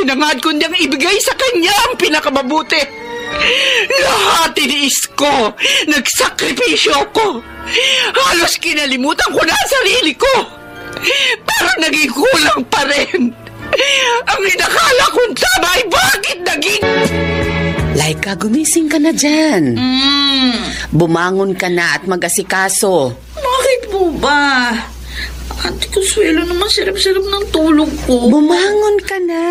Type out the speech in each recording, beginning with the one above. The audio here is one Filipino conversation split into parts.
hinangad kundi ang ibigay sa kanya ang pinakamabuti. Lahat tiniis ko. Nagsakripisyo ko. Halos kinalimutan ko na ang sarili ko. Pero naging kulang pa rin. Ang inakala kong tama ay bakit naging... Laika, gumising ka na dyan. Bumangon ka na at mag-asikaso. Bakit po ba? Ate Consuelo naman, sarap-sarap ng tulog ko. Bumangon ka na.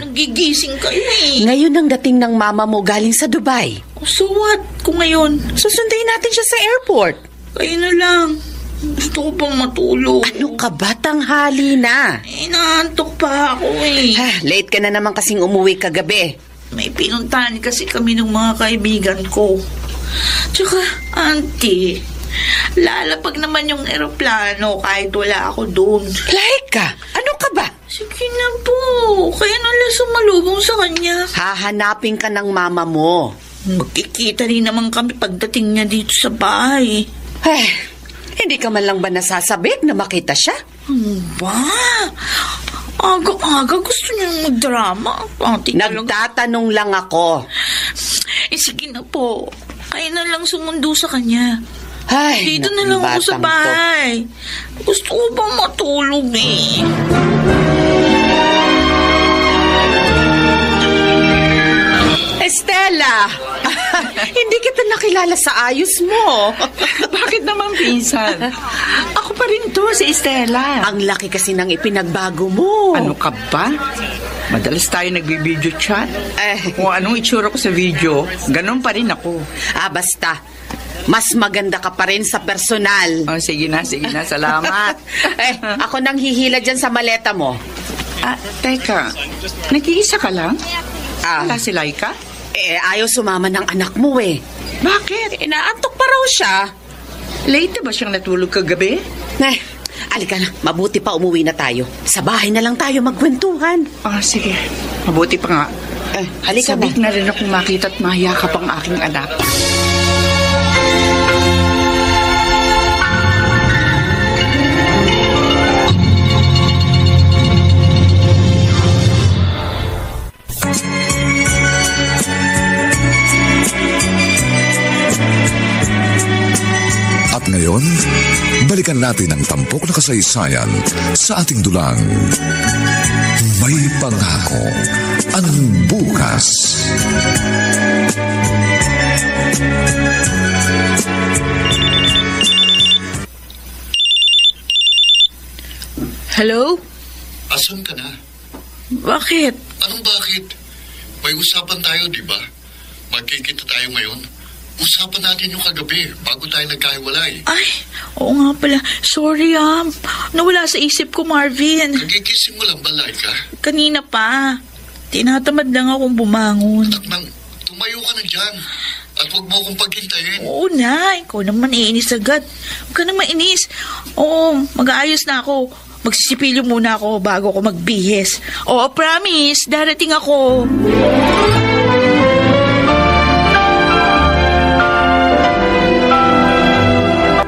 Nagigising kayo eh. Ngayon ang dating ng mama mo galing sa Dubai. So what? Kung ngayon, Susunduin natin siya sa airport. kayo na lang. Gusto ko pang matulog. Ano ka ba? Tanghali na. Inaantok pa ako eh. Late ka na naman kasing umuwi kagabi. May pinuntahan kasi kami ng mga kaibigan ko. Tsaka, auntie, lalapag naman yung eroplano kahit wala ako doon. Laika, ano ka ba? Sige na po. Kaya nalang sumalubong sa kanya. Hahanapin ka ng mama mo. Magkikita rin naman kami pagdating niya dito sa bahay. Hindi ka man lang ba nasasabik na makita siya? Ba? Aga-aga gusto niyang magdrama. Nagtatanong lang ako. Sige na po. Kaya na lang sumundo sa kanya. Ay, dito na lang ako sa bahay. Gusto ko bang matulog eh. Estela! Hindi kita nakilala sa ayos mo. Bakit naman, pinsan? Ako pa rin to, si Estela. Ang laki kasi ng ipinagbago mo. Ano ka ba? Madalas tayo nagbi-video chat. Kung anong itsura ko sa video, ganun pa rin ako. Basta. Mas maganda ka pa rin sa personal. Sige na, salamat. Ako nang hihila dyan sa maleta mo. Teka, nag-iisa ka lang? Wala si Laika? Ayaw sumama ng anak mo eh. Bakit? Inaantok pa raw siya. Late ba siyang natulog kagabi? Alika na, mabuti pa umuwi na tayo. Sa bahay na lang tayo magkwentuhan. Sige. Mabuti pa nga. Halika Sabik na rin akong makita at mahiyakap ang aking anak. At ngayon, balikan natin ang tampok na kasaysayan sa ating dulang. May pangako ang bukas. Hello? Asan ka na? Bakit? Anong bakit? May usapan tayo, di ba? Magkikita tayo ngayon. Usapan natin yung kagabi bago tayo nagkahiwalay. Ay, oo nga pala. Sorry nawala sa isip ko, Marvin. Nagigising mo lang ba, Laika? Kanina pa. Tinatamad lang akong bumangon. Anak, tumayo ka na dyan. At huwag mo akong paghintayin. Oo na, ikaw naman iinis agad. Huwag ka naman inis. Oo, mag-aayos na ako. Magsisipilyo muna ako bago ako magbihis. Oo, promise, darating ako.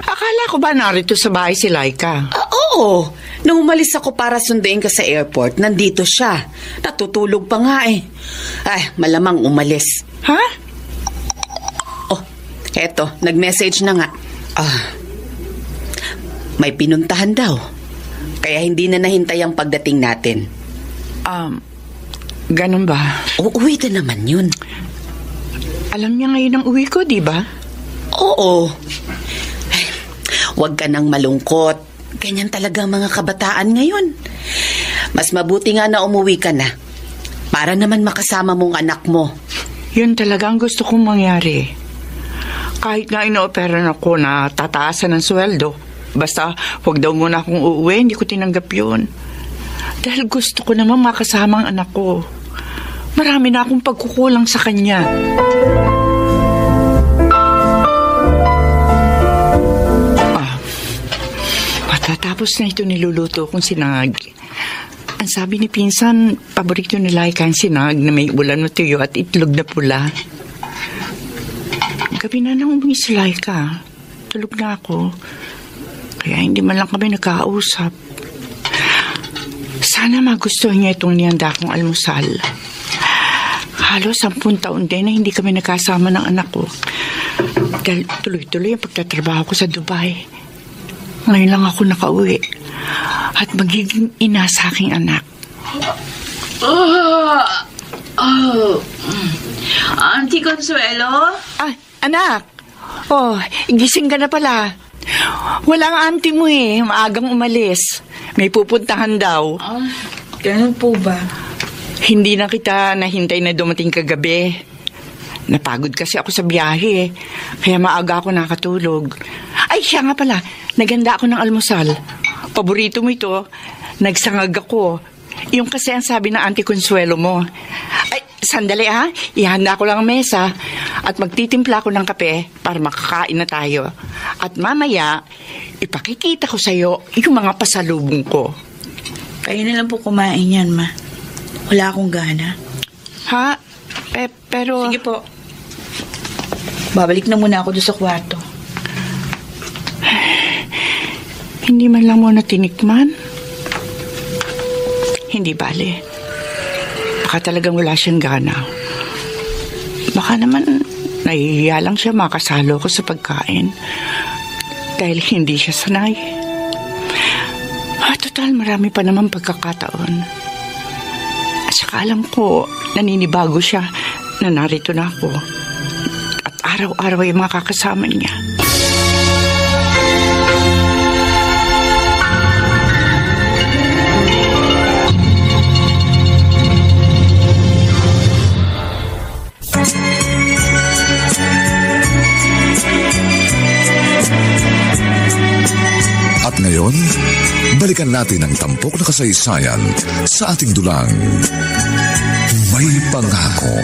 Akala ko ba narito sa bahay si Laika? Oo. Nung umalis ako para sunduin ka sa airport, nandito siya. Natutulog pa nga eh. Malamang umalis. Ha? Eto, nag-message na nga. May pinuntahan daw. Kaya hindi na nahintay ang pagdating natin. Ganun ba? Uuwi na naman yun. Alam niya ngayon ang uwi ko, di ba? Oo. Huwag ka nang malungkot. Ganyan talaga ang mga kabataan ngayon. Mas mabuti nga na umuwi ka na. Para naman makasama mong anak mo. Yun talaga ang gusto kong mangyari. Kahit nga ino-operan ako na tataasan ng sweldo. Basta huwag daw muna akong uuwi, hindi ko tinanggap yun. Dahil gusto ko naman makasama ang anak ko. Marami na akong pagkukulang sa kanya. Matatapos na ito niluluto kong sinangag. Ang sabi ni Pinsan, paborito ni Laika ang sinangag na may ulan na tuyo at itlog na pula. Gabi na nang umingi si Laika. Tulog na ako. Kaya hindi man lang kami nagkausap. Sana magustuhan niya itong nihanda kong almusal. Halos 10 taon din na hindi kami nagkasama ng anak ko. Dahil tuloy-tuloy ang pagtatrabaho ko sa Dubai. Ngayon lang ako nakauwi. At magiging ina sa aking anak. Auntie Consuelo? Ah, anak! Oh, gising ka na pala. Walang auntie mo eh. Maagang umalis. May pupuntahan daw. Ganun po ba? Hindi na kita nahintay na dumating kagabi. Napagod kasi ako sa biyahe. Kaya maaga ako nakatulog. Ay, siya nga pala. Naganda ako ng almusal. Paborito mo ito. Nagsangag ako. Yung kasi ang sabi ng Auntie Consuelo mo. Ay, sandali ha. Ihanda ko lang ang mesa. At magtitimpla ko ng kape para makakain na tayo. At mamaya, ipakikita ko sa'yo yung mga pasalubong ko. Kayo na lang po kumain yan, ma. Wala akong gana. Ha? Pero... Sige po. Babalik na muna ako doon sa kwarto. Hindi man lang mo na tinikman? Hindi bale. Baka talagang wala siyang gana. Baka naman nahihiya lang siya makasalo ko sa pagkain. Dahil hindi siya sanay. Total, marami pa naman pagkakataon. At saka alam ko, naninibago siya na narito na ako. At araw-araw ay makakasama niya. At ngayon, balikan natin ang tampok na kasaysayan sa ating dulang. May pangako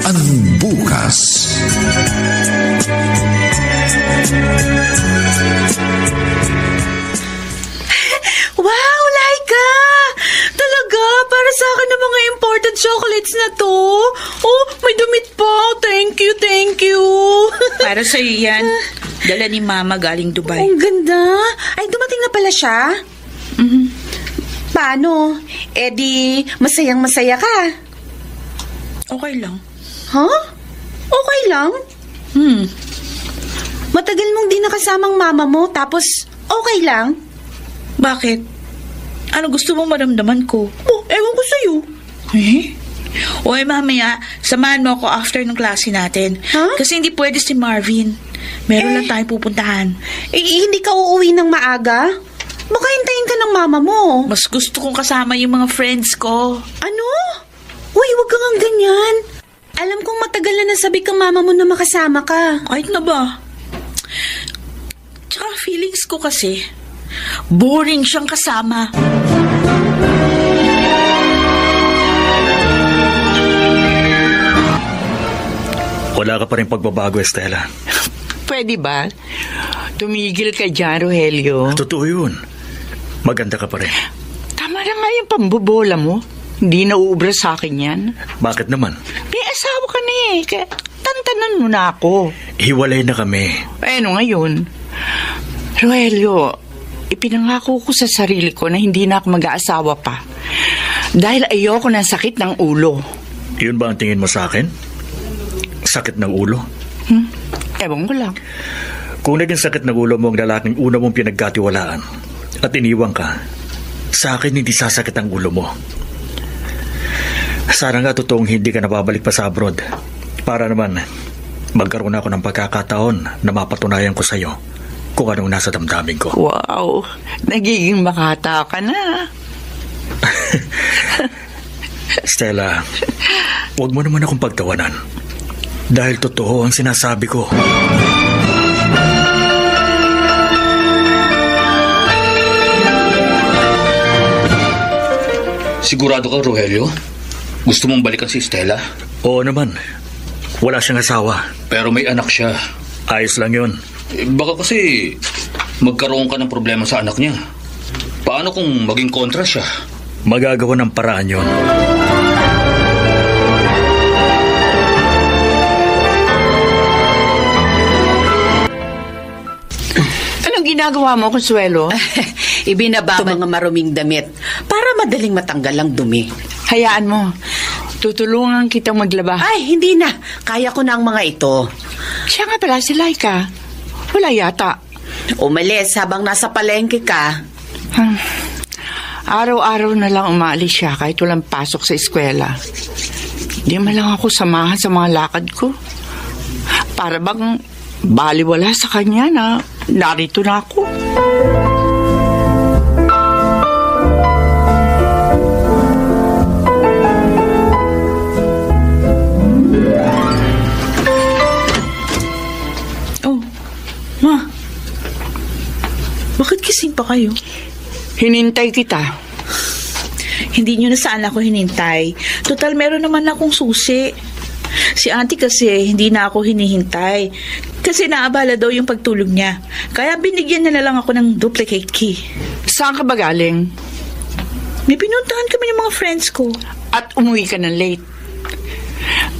ang bukas. Wow, Laika! Talaga, para sa akin ang mga imported chocolates na to. Oh, may damit pa. Thank you, thank you. Para sa'yo yan. Dala ni Mama galing Dubai. Ang ganda. Ay, dumating na pala siya? Paano? Eh di, masayang-masaya ka. Okay lang. Huh? Okay lang? Matagal mong di nakasamang mama mo, tapos okay lang? Bakit? Ano gusto mong maramdaman ko? Oh, ewan ko sa'yo. Eh? Oy, mamaya, samahan mo ako after ng klase natin. Huh? Kasi hindi pwede si Marvin. Meron lang tayong pupuntahan. Hindi ka uuwi ng maaga? Baka hintayin ka ng mama mo. Mas gusto kong kasama yung mga friends ko. Ano? Uy, wag kang ang ganyan. Alam kong matagal na nasabi kang mama mo na makasama ka. Kahit na ba? Tsaka feelings ko kasi, boring siyang kasama. Wala ka pa rin pagbabago, Estela. Pwede ba? Tumigil ka dyan, Rogelio. Totoo yun. Maganda ka pa rin. Tama na nga yung pambobola mo. Hindi na uubra sa akin yan. Bakit naman? May asawa ka na eh. Kaya tantanan mo na ako. Hiwalay na kami. Ano ngayon? Rogelio, ipinangako ko sa sarili ko na hindi na ako mag-aasawa pa. Dahil ayoko ng sakit ng ulo. Yun ba ang tingin mo sa akin? Sakit ng ulo? Ewan ko lang. Kung naging sakit ng ulo mo ang lalaking una mong pinagkatiwalaan at iniwang ka, sa akin hindi sasakit ang ulo mo. Sana nga totoong hindi ka napabalik pa sa abroad para naman magkaroon ako ng pagkakataon na mapatunayan ko sa'yo kung anong nasa damdamin ko. Wow, nagiging makata ka na. Stella, huwag mo naman akong pagtawanan dahil totoo ang sinasabi ko. Sigurado ka, Rogelio? Gusto mong balikan si Stella? Oo naman. Wala siyang asawa. Pero may anak siya. Ayos lang yun. Baka kasi magkaroon ka ng problema sa anak niya. Paano kung maging kontra siya? Magagawa ng paraan yun. Anong ginagawa mo, Consuelo? Ibinaba mga maruming damit para madaling matanggal ang dumi. Hayaan mo. Tutulungan kitang maglaba. Ay, hindi na. Kaya ko na ang mga ito. Siya nga pala si Laika. Wala yata. Umalis habang nasa palengke ka. Araw-araw na lang umaalis siya kahit walang pasok sa eskwela. Hindi man lang ako samahan sa mga lakad ko. Para bang baliwala sa kanya na narito na ako. Oh, Ma. Bakit gising pa kayo? Hinintay kita. Hindi nyo na saan ako hinintay. Total, meron naman akong susi. Si auntie kasi hindi na ako hinihintay. Kasi naabala daw yung pagtulog niya. Kaya binigyan niya na lang ako ng duplicate key. Saan ka ba galing? May pinuntahan kami ng mga friends ko. At umuwi ka ng late.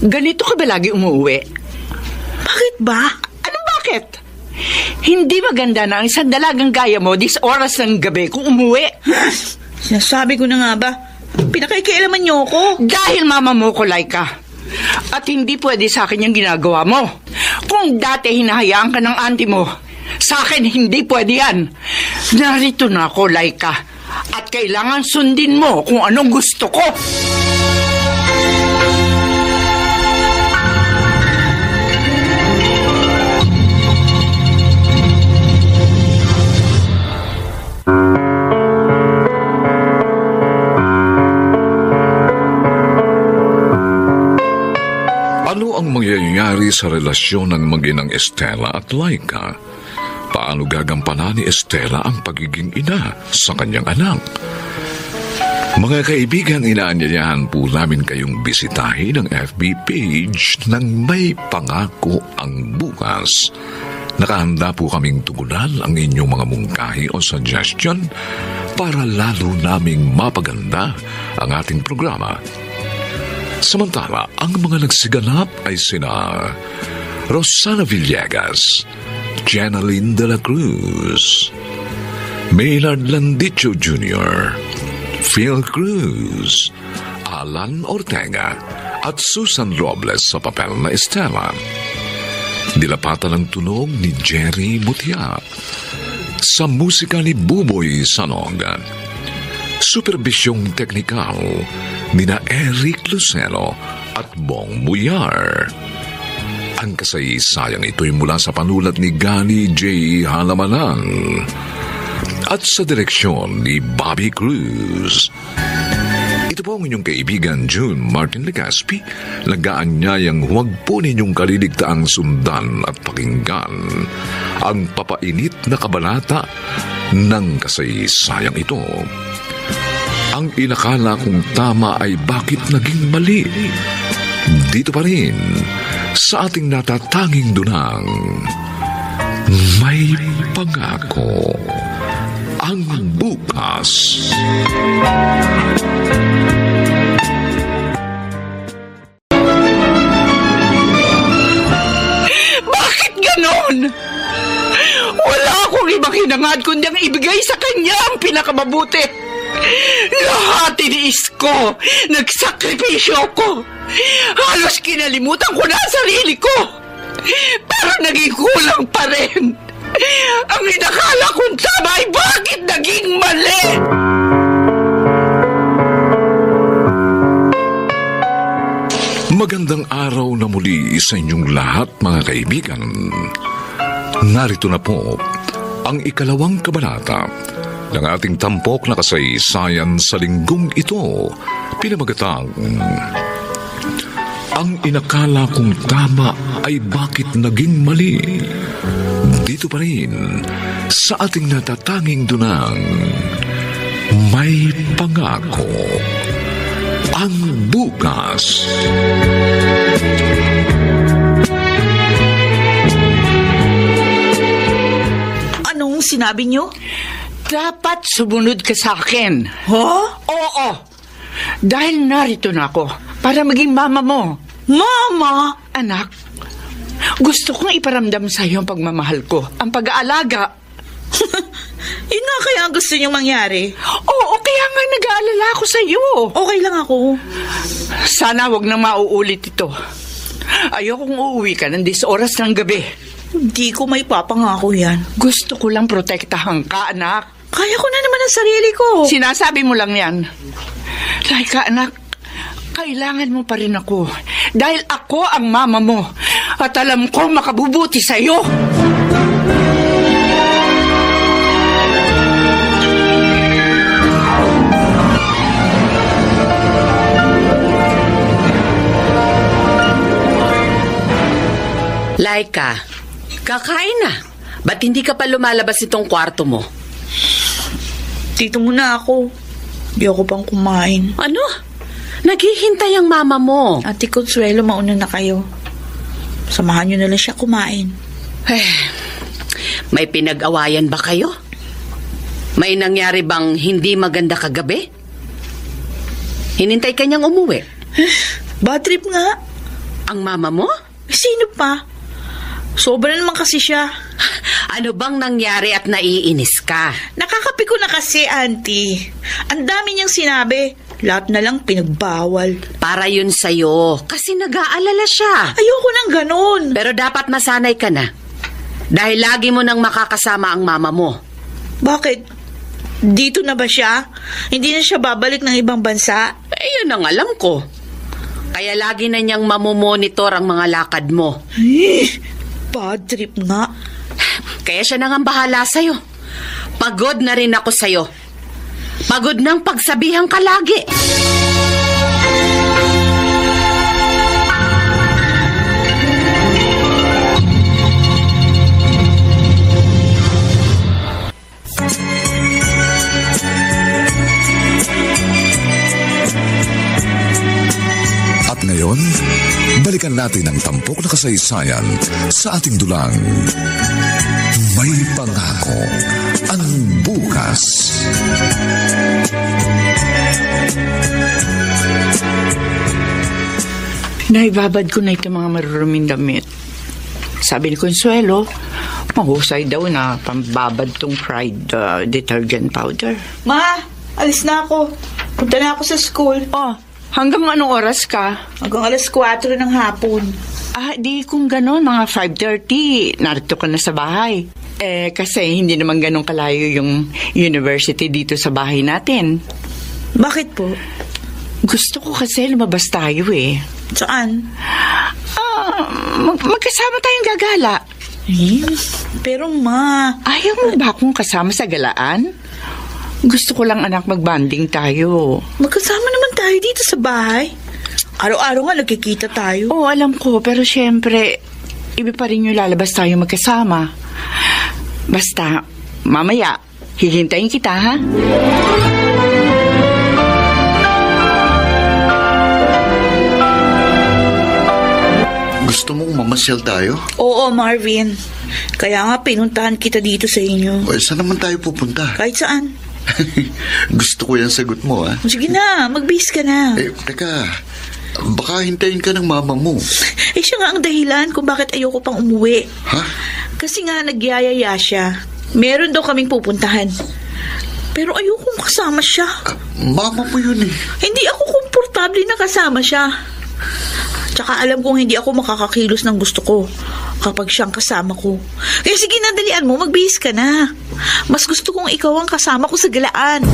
Ganito ka ba lagi umuwi? Bakit ba? Anong bakit? Hindi maganda na ang isang dalagang gaya mo dis oras ng gabi kung umuwi. Sinasabi ko na nga ba? Pinakaikialaman niyo ako. Dahil mama mo ko, Laika. At hindi pwede sa akin yung ginagawa mo. Kung dati hinahayaan ka ng auntie mo, sa akin hindi pwede yan. Narito na ako, Laika. At kailangan sundin mo kung anong gusto ko. Ano ang mangyayari sa relasyon ng mag-inang Estela at Laika? Paano gagampanan ni Estela ang pagiging ina sa kanyang anak? Mga kaibigan, inaanyayahan po namin kayong bisitahin ang FB page ng May Pangako ang Bukas. Nakahanda po kaming tugunan ang inyong mga mungkahi o suggestion para lalo naming mapaganda ang ating programa. Samantala, ang mga nagsiganap ay sina Rosana Villegas, Jenaline de la Cruz, Maynard Landicho Jr., Phil Cruz, Alan Ortega at Susan Robles sa papel na Estela. Dilapatan ng tunog ni Jerry Mutia. Sa musika ni Buboy Sanog. Superbisyong teknikal nina Eric Lucero at Bong Muyar. Ang kasaysayang ito'y mula sa panulat ni Gani J. Halamanan at sa direksyon ni Bobby Cruz. Ito po ang inyong kaibigan June Martin Legaspi. Nag-aanyayang huwag po ninyong kaliligtaang sundan at pakinggan ang papainit na kabanata ng kasaysayang ito. Ang inakala kong tama ay bakit naging mali? Dito pa rin sa ating natatanging dunang May Pangako ang Bukas. Bakit ganon? Wala akong ibang hinangad kundi ang ibigay sa kanya ang pinakamabuti. Lahat tiniis ko. Nagsakripisyo ko. Halos kinalimutan ko na ang sarili ko. Pero naging kulang pa rin. Ang inakala kong tama ay bakit naging mali? Magandang araw na muli sa inyong lahat, mga kaibigan. Narito na po ang ikalawang kabanata ng ating tampok na kasaysayan sa linggong ito, pinamagatang Ang Inakala Kong Tama Ay Bakit Naging Mali. Dito pa rin sa ating natatanging dunang May Pangako ang Bukas. Anong sinabi niyo? Dapat sumunod ka sa akin. Huh? Oo. Dahil narito na ako para maging mama mo. Mama! Anak, gusto kong iparamdam sa iyo ang pagmamahal ko, ang pag-aalaga. Yun nga kaya ang gusto niyong mangyari. Oo, kaya nga nag-aalala ako sa'yo. Okay lang ako. Sana wag na mauulit ito. Ayokong uuwi ka ng 10 oras ng gabi. Hindi ko may papangako yan. Gusto ko lang protektahan ka, anak. Kaya ko na naman ang sarili ko. Sinasabi mo lang yan. Laika, anak, kailangan mo pa rin ako. Dahil ako ang mama mo. At alam ko makabubuti sa'yo. Laika, kakain na. Ba't hindi ka pa lumalabas itong kwarto mo? Dito muna ako. Di ako pang kumain. Ano? Naghihintay ang mama mo. Ate Consuelo, mauna na kayo. Samahan niyo na lang siya kumain. May pinag-awayan ba kayo? May nangyari bang hindi maganda kagabi? Hinintay ka niyang umuwi? Bad trip nga. Ang mama mo? Sino pa? Sobra naman kasi siya. Ano bang nangyari at naiinis ka? Nakakapiko na kasi, auntie. Ang dami niyang sinabi. Lahat na lang pinagbawal. Para yun sa'yo. Kasi nag-aalala siya. Ayoko nang ganon. Pero dapat masanay ka na. Dahil lagi mo nang makakasama ang mama mo. Bakit? Dito na ba siya? Hindi na siya babalik ng ibang bansa? Yun ang alam ko. Kaya lagi na niyang mamomonitor ang mga lakad mo. Bad trip nga. Kaya siya nang ang bahala sa'yo. Pagod na rin ako sa'yo. Pagod ng pagsabihan ka lagi. At ngayon, balikan natin ang tampok na kasaysayan sa ating dulang. May pangako ang bukas. Naibabad ko na itong mga maruruming damit. Sabi ni Consuelo, mahusay daw na pambabad tong fried detergent powder. Ma, alis na ako. Punta na ako sa school. Oh, hanggang anong oras ka? Hanggang 4:00 ng hapon. Di kung gano'n, mga 5:30, narito ka na sa bahay. Kasi hindi naman gano'n kalayo yung university dito sa bahay natin. Bakit po? Gusto ko kasi lumabas tayo eh. Saan? Magkasama tayong gagala. Pero ma... Ayaw mo ba akong kasama sa galaan? Gusto ko lang anak magbanding tayo. Magkasama naman tayo dito sa bahay. Araw-araw nga nagkikita tayo. Oo, alam ko. Pero syempre, iba pa rin yung lalabas tayo magkasama. Basta, mamaya, hihintayin kita, ha? Gusto mong mamasyal tayo? Oo, Marvin. Kaya nga pinuntahan kita dito sa inyo. Saan naman tayo pupunta? Kahit saan. Gusto ko yung sagot mo, ha? Sige na, magbihis ka na. Teka, baka hintayin ka ng mama mo. Siya nga ang dahilan kung bakit ayoko pang umuwi. Ha? Kasi nga nagyayaya siya. Meron daw kaming pupuntahan. Pero ayokong kasama siya. Mama mo yun eh. Hindi ako komportable na kasama siya. Tsaka alam kong hindi ako makakakilos ng gusto ko kapag siyang kasama ko. Kaya sige na, dalian mo, magbihis ka na. Mas gusto kong ikaw ang kasama ko sa galaan.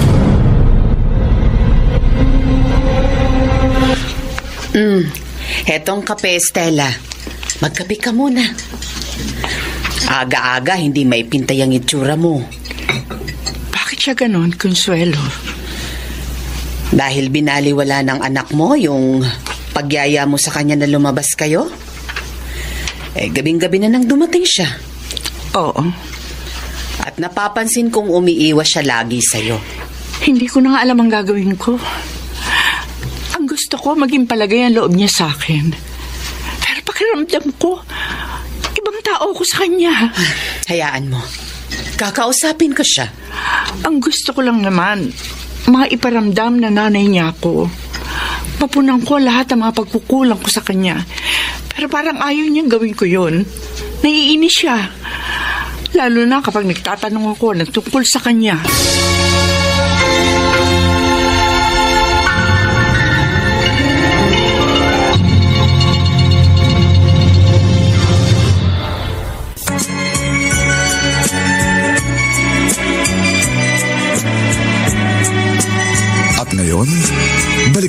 Hetong kape, Stella. Magkape ka muna. Aga-aga, hindi may pintay ang itsura mo. Bakit siya ganon, Consuelo? Dahil binaliwala ng anak mo yung pagyaya mo sa kanya na lumabas kayo? Gabing-gabi na nang dumating siya. Oo. At napapansin kong umiiwas siya lagi sa'yo. Hindi ko na nga alam ang gagawin ko. Ang gusto ko, maging palagay ang loob niya sa akin. Pero pakiramdam ko, ibang tao ko sa kanya. Hayaan mo. Kakausapin ko siya. Ang gusto ko lang naman, maiparamdam na nanay niya ako. Mapunan ko lahat ng mga pagkukulang ko sa kanya. Pero parang ayaw niyang gawin ko yun. Naiinis siya. Lalo na kapag nagtatanong ako ng tungkol sa kanya.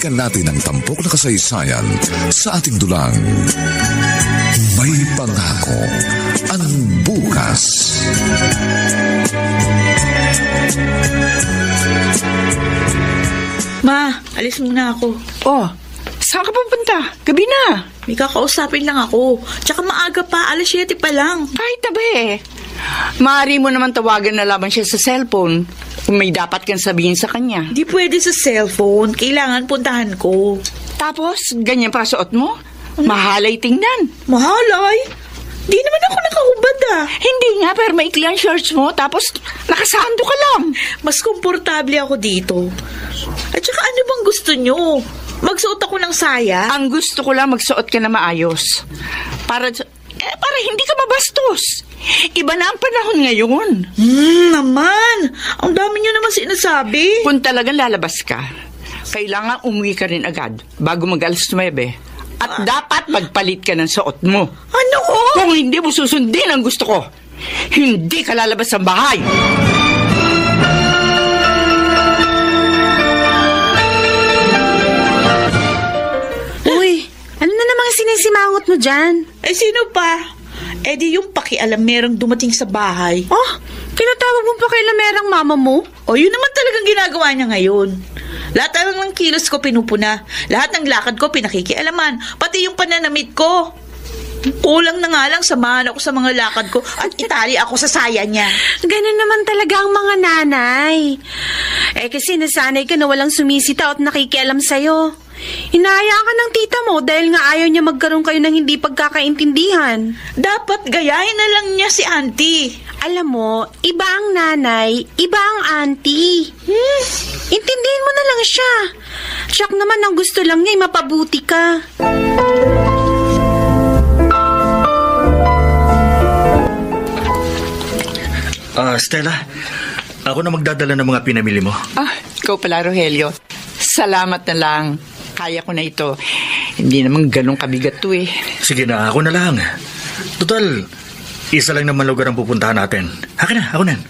balikan natin ang tampok na kasaysayan sa ating dulang. May pangako ang bukas. Ma, alis muna ako. Oh, saan ka pupunta? Gabi na. May kakausapin lang ako. Tsaka maaga pa, 7:00 pa lang. Kahit na ba eh. Maaari mo naman tawagan na lamang siya sa cellphone kung may dapat kang sabihin sa kanya. Di pwede sa cellphone. Kailangan puntahan ko. Tapos, ganyan pa suot mo? Mahalay tingnan. Mahalay? Di naman ako nakahubad Hindi nga, pero maikli ang shorts mo, tapos nakasando ka lang. Mas komportable ako dito. At saka ano bang gusto nyo? Magsuot ako ng saya? Ang gusto ko lang magsuot ka na maayos. Para hindi ka mabastos. Iba na ang panahon ngayon. Naman. Ang dami nyo naman sinasabi. Kung talagang lalabas ka, kailangan umuwi ka rin agad bago mag-alas 9. At dapat magpalit ka ng suot mo. Ano ko? Kung hindi mo susundin ang gusto ko, hindi ka lalabas sa bahay. Uy, ano na namang sinisimangot mo dyan? Sino pa? Di yung pakialam merong dumating sa bahay. Oh, tinatawag mo pa kay Lamerang mama mo? Yun naman talagang ginagawa niya ngayon. Lahat ng kilos ko pinupuna. Lahat ng lakad ko pinakikialaman. Pati yung pananamit ko. Kulang na nga lang samahan ako sa mga lakad ko at itali ako sa saya niya. Ganun naman talaga ang mga nanay. Kasi nasanay ka na walang sumisita at nakikialam sa'yo. Hinahayaan ka ng tita mo dahil nga ayaw niya magkaroon kayo ng hindi pagkakaintindihan. Dapat gayahin na lang niya si auntie. Alam mo, iba ang nanay, iba ang auntie. Intindihin mo na lang siya. Siyak naman ang gusto lang niya ay mapabuti ka. Stella, ako na magdadala ng mga pinamili mo. Ikaw pala, Rogelio. Salamat na lang. Kaya ko na ito. Hindi naman ganun kabigat to eh. Sige na, ako na lang. Total, isa lang naman lugar ang pupuntahan natin. Akin na, ako na.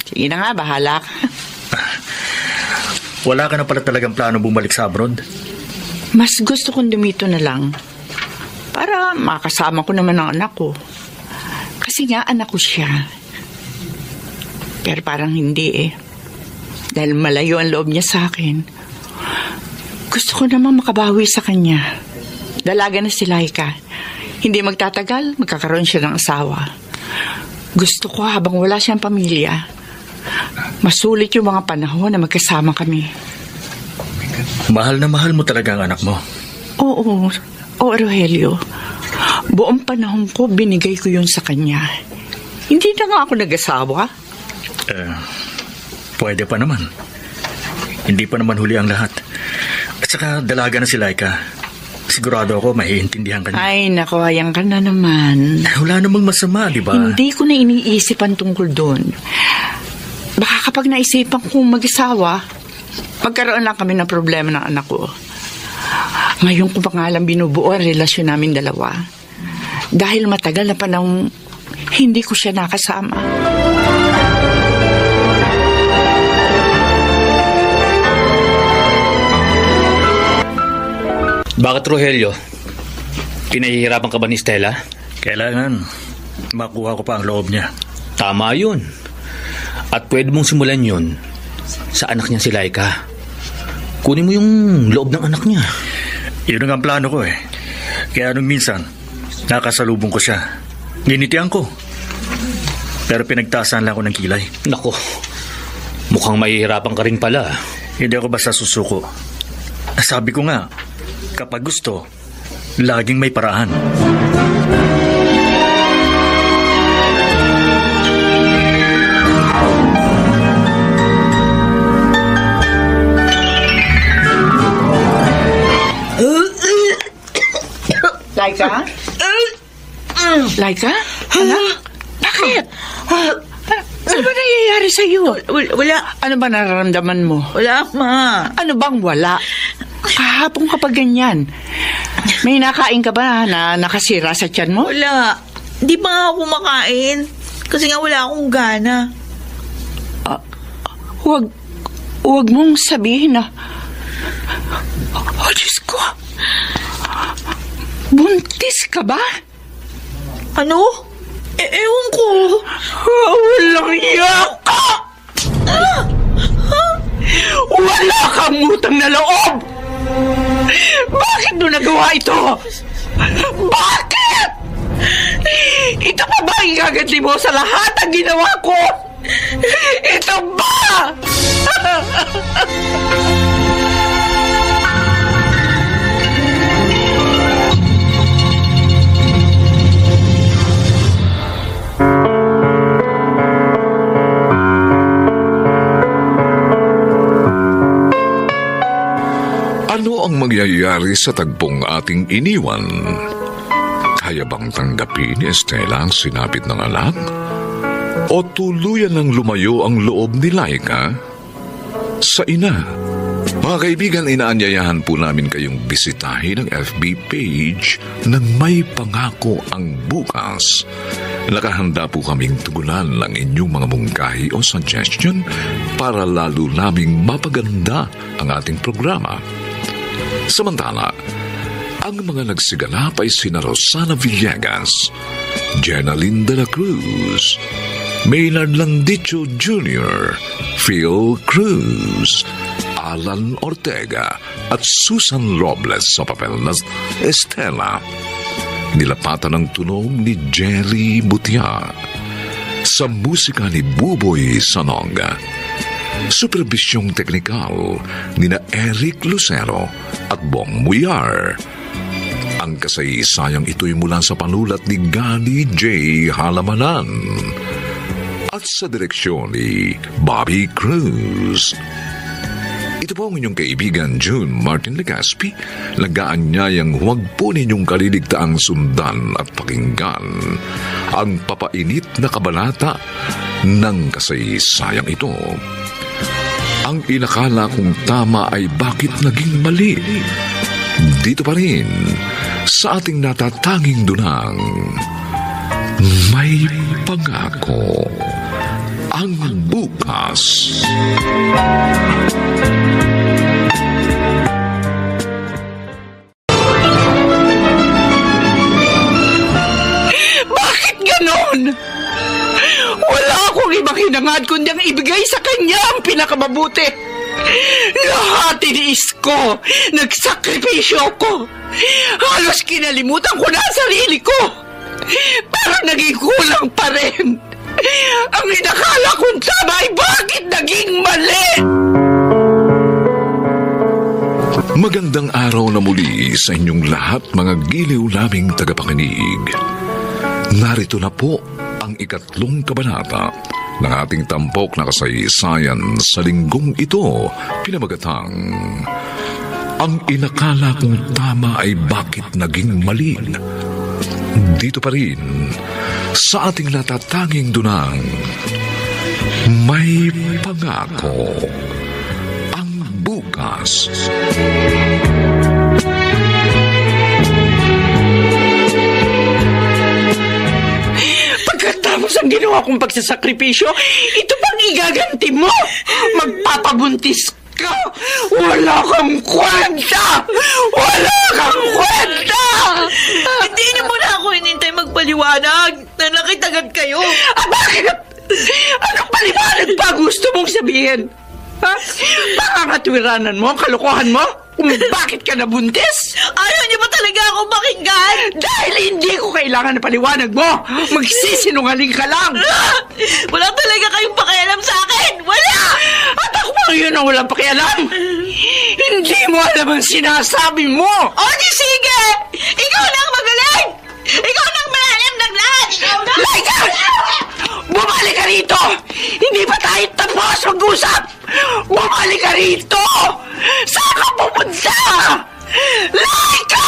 Sige na nga, bahala ka. Wala ka na pala talagang plano bumalik sa abroad? Mas gusto kong dumito na lang. Para makasama ko naman ang anak ko. Kasi nga, anak ko siya. Pero parang hindi eh. Dahil malayo ang loob niya sa akin. Gusto ko naman makabawi sa kanya. Dalaga na si Laika. Hindi magtatagal, magkakaroon siya ng asawa. Gusto ko habang wala siyang pamilya, masulit yung mga panahon na magkasama kami. Mahal na mahal mo talaga ang anak mo. Oo, Rogelio. Buong panahon ko, binigay ko yun sa kanya. Hindi na nga ako nag-asawa. Pwede pa naman. Hindi pa naman huli ang lahat. At saka dalaga na si Laika. Sigurado ako maiintindihan ka niya. Ay, naku, hayang ka na naman. Wala namang masama, di ba? Hindi ko na iniisipan tungkol doon. Baka kapag naisipan kong mag-asawa, magkaroon lang kami ng problema ng anak ko. Ngayon ko pa nga lang binubuo ang relasyon namin dalawa. Dahil matagal na panahon, hindi ko siya nakasama. Bakit, Rogelio? Pinahihirapan ka ba ni Stella? Kailangan makuha ko pa ang loob niya. Tama yun. At pwede mong simulan yun sa anak niya si Laika. Kunin mo yung loob ng anak niya. Yun ang plano ko eh. Kaya nung minsan, nakasalubong ko siya. Ninitian ko. Pero pinagtaasan lang ako ng kilay. Nako, mukhang mahihirapan ka rin pala. Hindi ako basta susuko. Sabi ko nga, kapag gusto, laging may paraan. Laika? Laika? Anak? Bakit? Ano ba nangyayari sa'yo? Wala. Ano ba nararamdaman mo? Wala, Ma. Ano bang wala? Kahapon kapag ganyan. May nakain ka ba na nakasira sa tiyan mo? Wala. Di pa nga ako kumakain. Kasi nga wala akong gana. Huwag mong sabihin na Oh, Diyos ko. Buntis ka ba? Ano? Ewan ko. Walang iya ka! Wala kang utang na loob! Bakit mo nagawa ito? Bakit? Ito pa ba ang igaganti mo sa lahat ang ginawa ko? Ito ba? Ano ang mangyayari sa tagpong ating iniwan? Kaya bang tanggapin ni Estela ang sinapit ng anak? O tuluyan ng lumayo ang loob ni Laika sa ina? Mga kaibigan, inaanyayahan po namin kayong bisitahin ang FB page ng May Pangako ang Bukas. Nakahanda po kaming tugunan ng inyong mga mungkahi o suggestion para lalo naming mapaganda ang ating programa. Samantala, ang mga nagsiganap ay sina Rosana Villegas, Jenaline de la Cruz, Maynard Landicho Jr., Phil Cruz, Alan Ortega at Susan Robles sa papel na Estela. Nilapatan ng tunog ni Jerry Butia. Sa musika ni Buboy Sanonga. Superbisyong teknikal ni na Eric Lucero at Bong Muyar. Ang kasaysayang ito'y mula sa panulat ni Gani J. Halamanan at sa direksyon ni Bobby Cruz. Ito po ang inyong kaibigan June Martin Legaspi, nag-aanyayang huwag po ninyong kaliligtaang sundan at pakinggan ang papainit na kabanata ng kasaysayang ito. Ang inakala kong tama ay bakit naging mali? Dito pa rin sa ating natatanging dunang May Pangako ang Bukas. Bakit ganon? Wala akong ibang hinangad kundi ang ibigay sa kanya ang pinakamabuti. Lahat tiniis ko. Nagsakripisyo ko. Halos kinalimutan ko na ang sarili ko. Pero naging kulang pa rin. Ang inakala kong tama ay bakit naging mali? Magandang araw na muli sa inyong lahat, mga giliw naming tagapakinig. Narito na po ang ikatlong kabanata ng ating tampok na kasaysayan sa linggong ito, pinamagatang Ang inakala kong tama ay bakit naging mali? Dito pa rin sa ating natatanging dunang May Pangako ang Bukas. Pagkatapos ang ginawa kong pagsasakripisyo, ito pang igaganti mo. Magpapabuntis ka. Wala kang kwenta. Wala kang kwenta. Hindi niyo muna ako hinintay magpaliwanag na nakitagad kayo. Bakit? Anong paliwanag pa gusto mong sabihin? Ha? Pangangatwiranan mo ang kalokohan mo? Kung bakit ka nabuntis? Ayaw niyo ba talaga ako makinggan? Dahil hindi ko kailangan na paliwanag mo. Magsisinungaling ka lang. Wala talaga kayong pakialam sa akin. Wala! At ako pa yun ang walang pakialam. Hindi mo alam ang sinasabi mo. O di sige! Ikaw na ang magaling! Ikaw na ang malalim ng lahat! Ikaw na! Laika! Bumalik ka rito! Hindi pa tayo tapos mag-usap! Bumalik ka rito! Saan ka pupunta? Laika!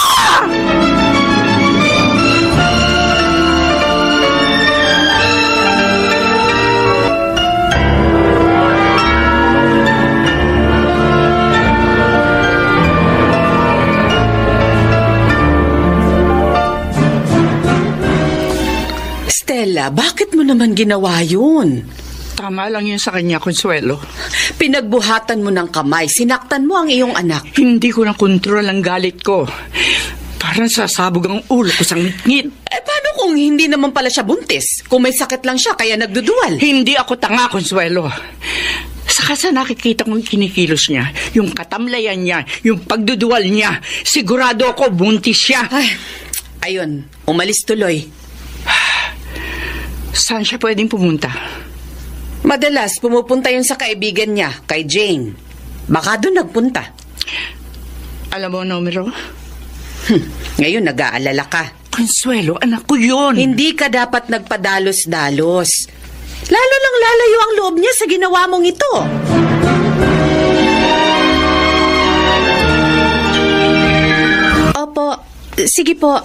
Stella, bakit mo naman ginawa yun? Tama lang yun sa kanya, Consuelo. Pinagbuhatan mo ng kamay, sinaktan mo ang iyong anak. Hindi ko na kontrol ang galit ko. Parang sasabog ang ulo ko sa ngit-ngit. Paano kung hindi naman pala siya buntis? Kung may sakit lang siya, kaya nagduduwal. Hindi ako tanga, Consuelo. Saka sa nakikita kong kinikilos niya, yung katamlayan niya, yung pagduduwal niya, sigurado ako buntis siya. Ayun, umalis tuloy. Saan siya pwedeng pumunta? Madalas, pumupunta yun sa kaibigan niya, kay Jane. Baka doon nagpunta. Alam mo, numero? Ngayon, nag-aalala ka. Consuelo, anak ko yun. Hindi ka dapat nagpadalos-dalos. Lalo lang lalayo ang loob niya sa ginawa mong ito. Opo, sige po.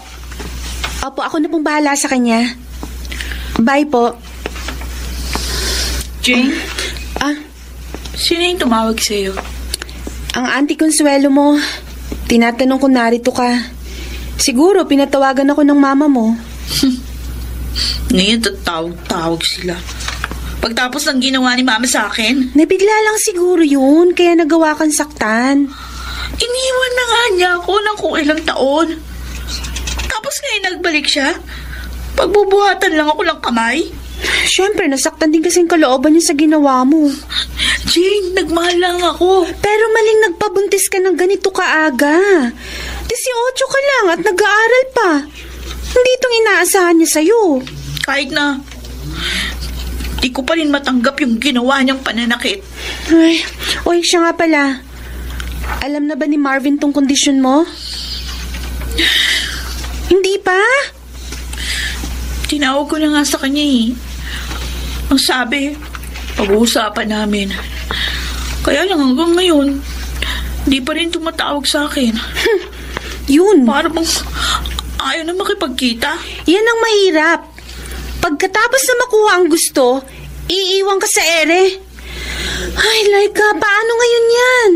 Opo, ako na pong bahala sa kanya. Bye po. Jane? Sino yung tumawag sa'yo? Ang auntie Consuelo mo. Tinatanong kung narito ka. Siguro, pinatawagan ako ng mama mo. Ngayon, tatawag sila. Pagtapos ng ginawa ni mama sa akin. Nabigla lang siguro yun, kaya nagawa kang saktan. Iniwan na nga niya ako ng kung ilang taon. Tapos ngayon nagbalik siya. Pagbubuhatan lang ako ng kamay. Siyempre, nasaktan din kasing kalooban niya sa ginawa mo. Jane, nagmahal lang ako. Pero maling nagpabuntis ka ng ganito kaaga. 18 ka lang at nag-aaral pa. Hindi itong inaasahan niya sa'yo. Kahit na, di ko pa rin matanggap yung ginawa niyang pananakit. Ay, oy, siya nga pala. Alam na ba ni Marvin tong kondisyon mo? Hindi pa? Tinawag ko na nga sa kanya eh. Ang sabi, pag-uusapan namin. Kaya lang hanggang ngayon, di pa rin tumatawag sa akin. Yun. Para bang ayaw na makipagkita. Yan ang mahirap. Pagkatapos na makuha ang gusto, iiwan ka sa ere. Ay, Laika, paano ngayon yan?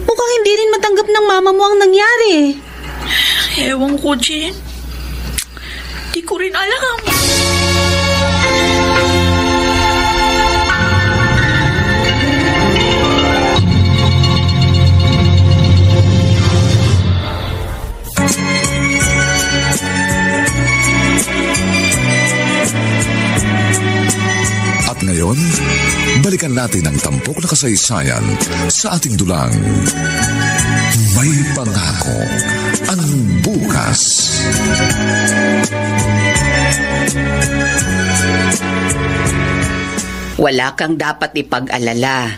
Mukhang hindi rin matanggap ng mama mo ang nangyari. Ewan ko, Jen. Di ko rin alam. At ngayon, balikan natin ang tampok na kasaysayan sa ating dulang May Pangako ang Bukas. Wala kang dapat ipag-alala.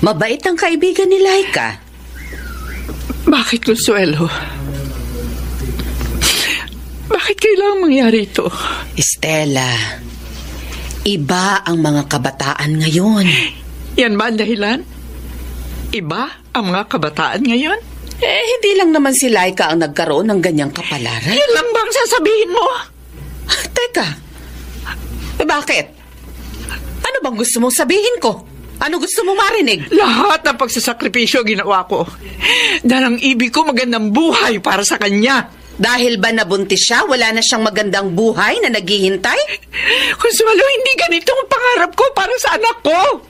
Mabait ang kaibigan ni Laika. Bakit, Consuelo? Bakit kailangang mangyari ito? Estela, iba ang mga kabataan ngayon. Yan ba ang dahilan? Iba ang mga kabataan ngayon? Hindi lang naman si Laika ang nagkaroon ng ganyang kapalaran. Yan lang bang sasabihin mo? Teka, bakit? Ano bang gusto mong sabihin ko? Ano gusto mong marinig? Lahat ng pagsasakripisyo ginawa ko. Dahil ang ibig ko magandang buhay para sa kanya. Dahil ba nabuntis siya, wala na siyang magandang buhay na naghihintay? Consuelo, hindi ganito ang pangarap ko para sa anak ko.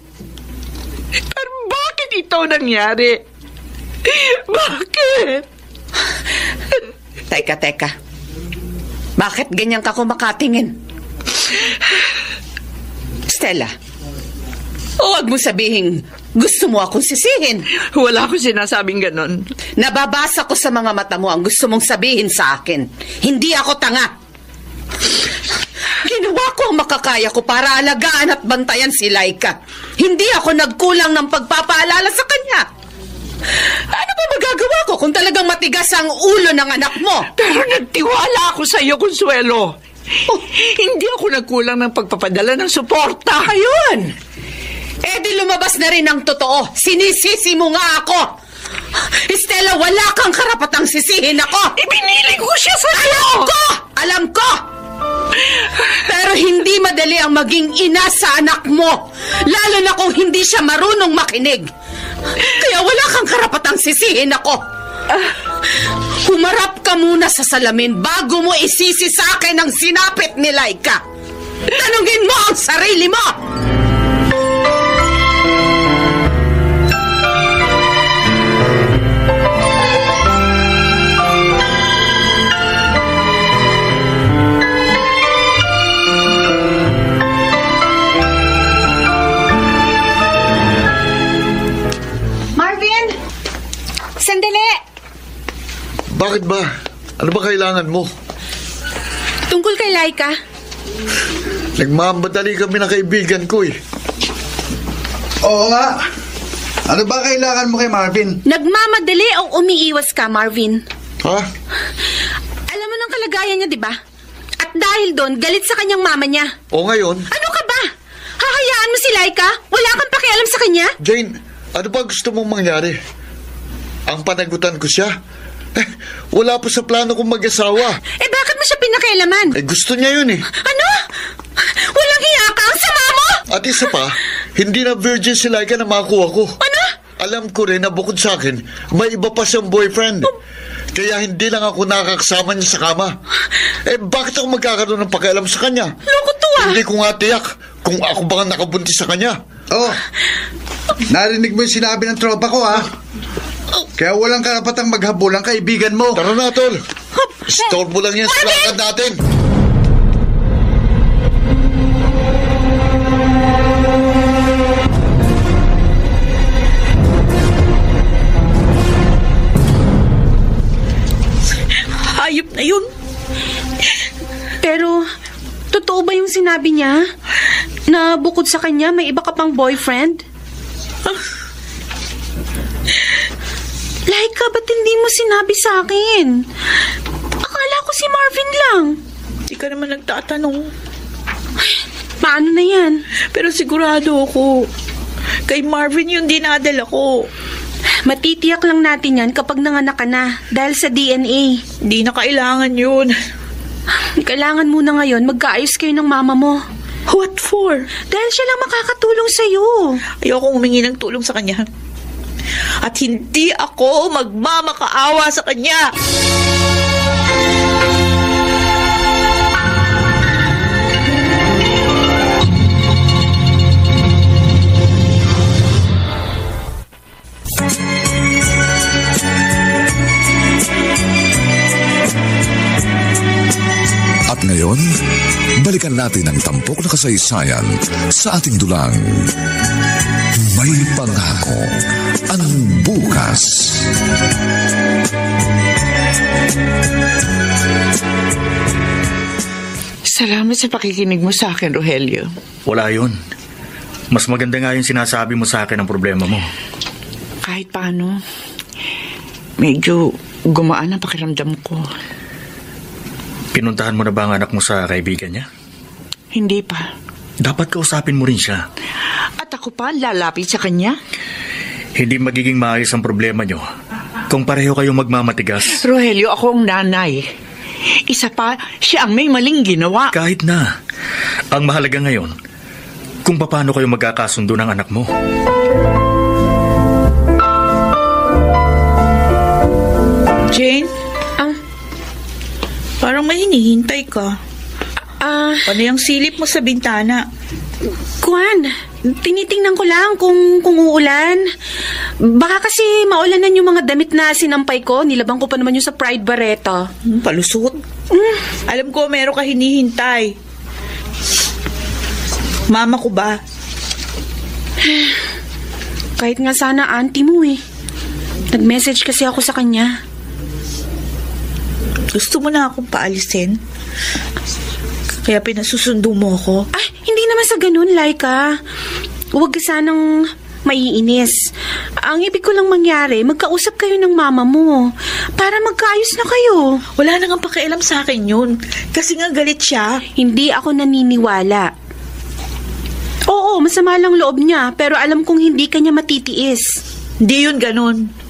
Pero bakit ito nangyari? Bakit? Teka. Bakit ganyan ka kumakatingin? Stella, huwag mo sabihin gusto mo akong sisihin. Wala akong sinasabing ganon. Nababasa ko sa mga mata mo ang gusto mong sabihin sa akin. Hindi ako tanga. Ginawa ko ang makakaya ko para alagaan at bantayan si Laika. Hindi ako nagkulang ng pagpapaalala sa kanya. Ano ba magagawa ko kung talagang matigas ang ulo ng anak mo? Pero nagtiwala ako sa iyo, Consuelo. Hindi ako nagkulang ng pagpapadala ng suporta. Ayun! Di lumabas na rin ang totoo. Sinisisi mo nga ako. Estela, wala kang karapatang sisihin ako. Ibinili ko siya sa iyo. Alam ko! Pero hindi madali ang maging ina sa anak mo. Lalo na kung hindi siya marunong makinig. Kaya wala kang karapatang sisihin ako. Humarap ka muna sa salamin bago mo isisi sa akin ang sinapit ni Laika. Tanungin mo ang sarili mo! Bakit ba? Ano ba kailangan mo? Tungkol kay Laika. Nagmamadali kami ng kaibigan ko eh. Oo nga. Ano ba kailangan mo kay Marvin? Nagmamadali o umiiwas ka, Marvin? Ha? Alam mo ng kalagayan niya, di ba? At dahil doon, galit sa kanyang mama niya. O ngayon? Ano ka ba? Hahayaan mo si Laika? Wala kang pakialam sa kanya? Jane, ano ba gusto mong mangyari? Ang panagutan ko siya? Wala pa sa plano kong mag-asawa. Bakit mo siya pinakialaman? Gusto niya yun eh. Ano? Walang hiya ka? Ang sama mo! At isa pa, hindi na virgin si Laika na makuha ko. Ano? Alam ko rin na bukod sa akin, may iba pa siyang boyfriend. Kaya hindi lang ako nakakasama niya sa kama. Bakit ako magkakaroon ng pakialam sa kanya? Loko to ah! Hindi ko nga tiyak kung ako baka nakabuntis sa kanya. Oh, narinig mo yung sinabi ng tropa ko, ha? Kaya walang karapatang maghabol ang kaibigan mo. Tara na, tol. Store mo lang yan sa lakad natin. Hayop na yun. Pero, totoo ba yung sinabi niya? Na bukod sa kanya, may iba ka pang boyfriend? Laika, ba't hindi mo sinabi sa akin? Akala ko si Marvin lang. Hindi ka naman nagtatanong. Paano na yan? Pero sigurado ako, kay Marvin yung dinadala ko. Matitiyak lang natin yan kapag nanganak ka na dahil sa DNA. Hindi na kailangan yun. Kailangan muna ngayon magkaayos kayo ng mama mo. What for? Dahil siya lang makakatulong sa'yo. Ayoko humingi ng tulong sa kanya. At hindi ako magmamakaawa sa kanya. At ngayon, balikan natin ang tampok na kasaysayan sa ating dulang. May pangako ang bukas. Salamat sa pakikinig mo sa akin, Rogelio. Wala yun. Mas maganda nga yung sinasabi mo sa akin ang problema mo. Kahit paano, medyo gumaan ang pakiramdam ko. Pinuntahan mo na ba ang anak mo sa kaibigan niya? Hindi pa. Dapat kausapin mo rin siya. At ako pa lalapit sa kanya? Hindi magiging maayos ang problema niyo kung pareho kayong magmamatigas. Rogelio, ako ang nanay. Isa pa, siya ang may maling ginawa. Kahit na. Ang mahalaga ngayon, kung paano kayo magkakasundo ng anak mo. Jane? Parang may hinihintay ka. Ano yung silip mo sa bintana? Kuan, tinitingnan ko lang kung uulan. Baka kasi maulanan yung mga damit na sinampay ko. Nilabang ko pa naman yung sa Pride Barreto. Palusot. Alam ko meron ka hinihintay. Mama ko ba? Kahit nga sana auntie mo eh. Nag-message kasi ako sa kanya. Gusto mo na akong paalisin? Kaya pinasusundo mo ako? Ay, hindi naman sa ganun, Laika. Huwag ka sanang maiinis. Ang ibig ko lang mangyari, magkausap kayo ng mama mo para magkaayos na kayo. Wala nang pakialam sa akin yun. Kasi nga galit siya. Hindi ako naniniwala. Oo, masama lang loob niya, pero alam kong hindi kanya matitiis. Hindi yun ganun.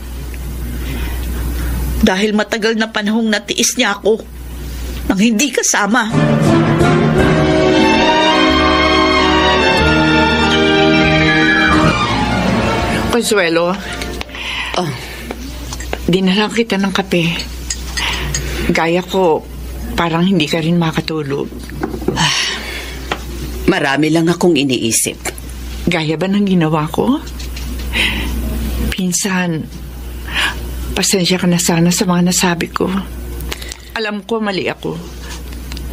Dahil matagal na panahong natiis niya ako nang hindi kasama. Consuelo, dinalang kita ng kape. Gaya ko, parang hindi ka rin makatulog. Marami lang akong iniisip. Gaya ba ng ginawa ko? Pinsan, pasensya ka na sana sa mga nasabi ko. Alam ko, mali ako.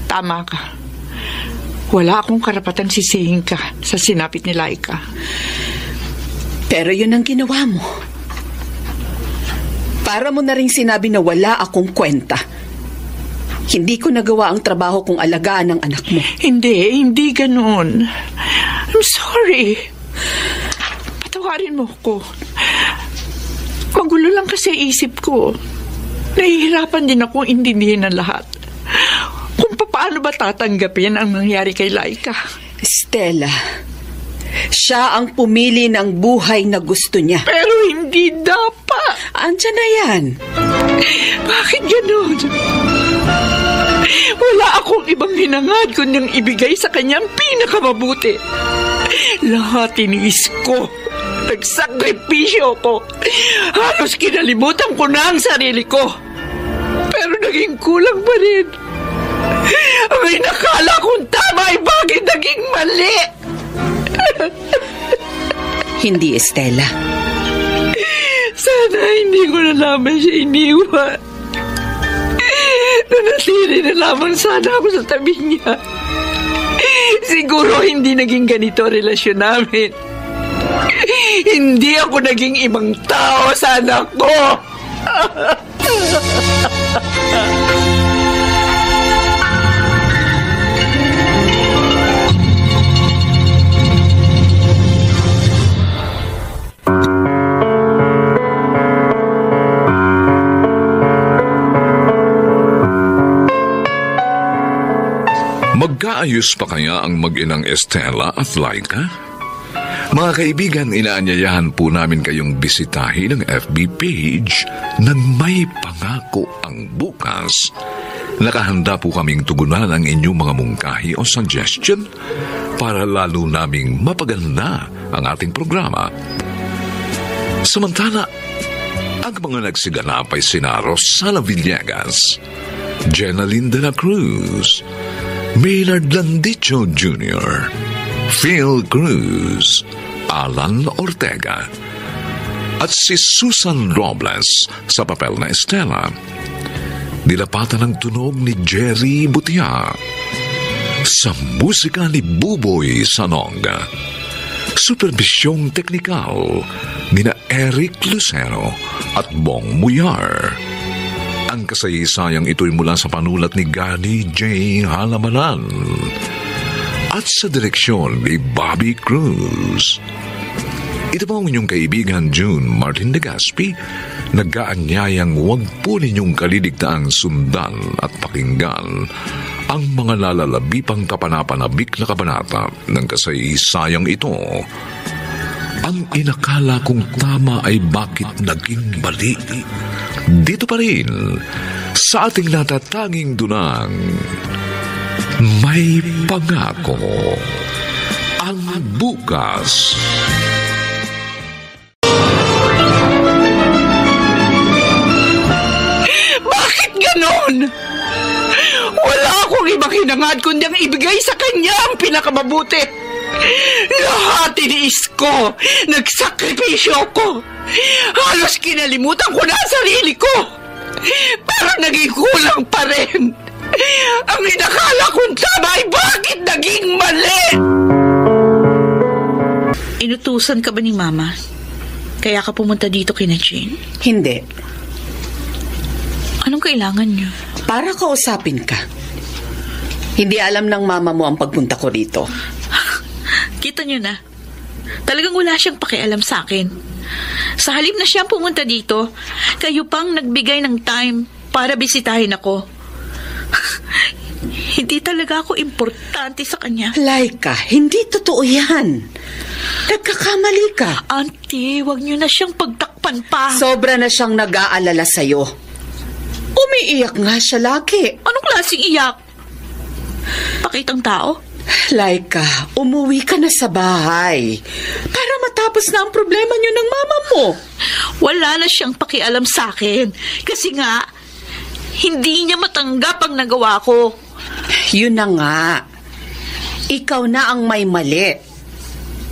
Tama ka. Wala akong karapatan sisihin ka sa sinapit ni Laika. Pero yun ang ginawa mo. Para mo na rin sinabi na wala akong kwenta. Hindi ko nagawa ang trabaho kong alagaan ng anak mo. Hindi ganoon. I'm sorry. Patawarin mo ko. Magulo lang kasi isip ko. Nahihirapan din akong intindihin ang lahat. Kung paano ba tatanggapin ang nangyari kay Laika? Stella, siya ang pumili ng buhay na gusto niya. Pero hindi dapat. Andiyan na yan. Bakit gano'n? Wala akong ibang hinangad kundi ibigay sa kanyang pinakamabuti. Lahat tiniis ko. Nagsakripisyo ko. Halos kinalimutan ko na ang sarili ko. Pero naging kulang pa rin. Ang inakala kong tama ay bakit naging mali? Hindi, Stella. Sana hindi ko na naman siya iniwan. Nanatili na lamang sana ako sa tabi niya. Siguro hindi naging ganito ang relasyon namin. Hindi ako naging ibang tao sa anak ko. Magkaayos pa kaya ang mag-inang Estela at Laika? Mga kaibigan, inaanyayahan po namin kayong bisitahin ang FB page ng May Pangako ang Bukas. Nakahanda po kaming tugunan ang inyong mga mungkahi o suggestion para lalo naming mapaganda ang ating programa. Samantala, ang mga nagsiganap ay sina Rosana Villegas, Jenaline de la Cruz, Maynard Landicho Jr., Phil Cruz, Alan Ortega, at si Susan Robles sa papel na Estela. Dilapatan ng tunog ni Jerry Butia. Sa musika ni Buboy Sanonga. Superbisyong teknikal ni na Eric Lucero at Bong Muyar. Ang kasaysayang ito'y mula sa panulat ni Gani J. Halamanan at sa direksyon ni Bobby Cruz. Ito po ang inyong kaibigan June Martin de Gaspi, nag-aanyayang huwag po ninyong kaliligtaang sundan at pakinggan ang mga nalalabipang kapanapanabik na kabanata ng kasaysayang ito. Ang inakala kong tama ay bakit naging mali. Dito pa rin, sa ating natatanging dunang, May Pangako ang Bukas. Bakit ganon? Wala akong ibang hinangad kundi ang ibigay sa kanya ang pinakamabuti. Lahat tiniis ko. Nagsakripisyo ko. Halos kinalimutan ko na ang sarili ko. Parang naging kulang pa rin. Ang inakala kong tama ay bakit naging mali? Inutusan ka ba ni Mama? Kaya ka pumunta dito kina Jane? Hindi. Anong kailangan niyo? Para kausapin ka. Hindi alam ng mama mo ang pagpunta ko rito. Kita niyo na. Talagang wala siyang pakialam sa akin. Sa halip na siyang pumunta dito, kayo pang nagbigay ng time para bisitahin ako. Hindi talaga ako importante sa kanya. Laika, hindi totoo yan. Nagkakamali ka. Auntie, wag niyo na siyang pagtakpan pa. Sobra na siyang nag-aalala sa'yo. Umiiyak nga siya lagi. Anong klaseng iyak? Pakitang tao? Laika, umuwi ka na sa bahay para matapos na ang problema niyo ng mama mo. Wala na siyang pakialam sa akin. Kasi nga, hindi niya matanggap ang nagawa ko. Yun na nga. Ikaw na ang may mali.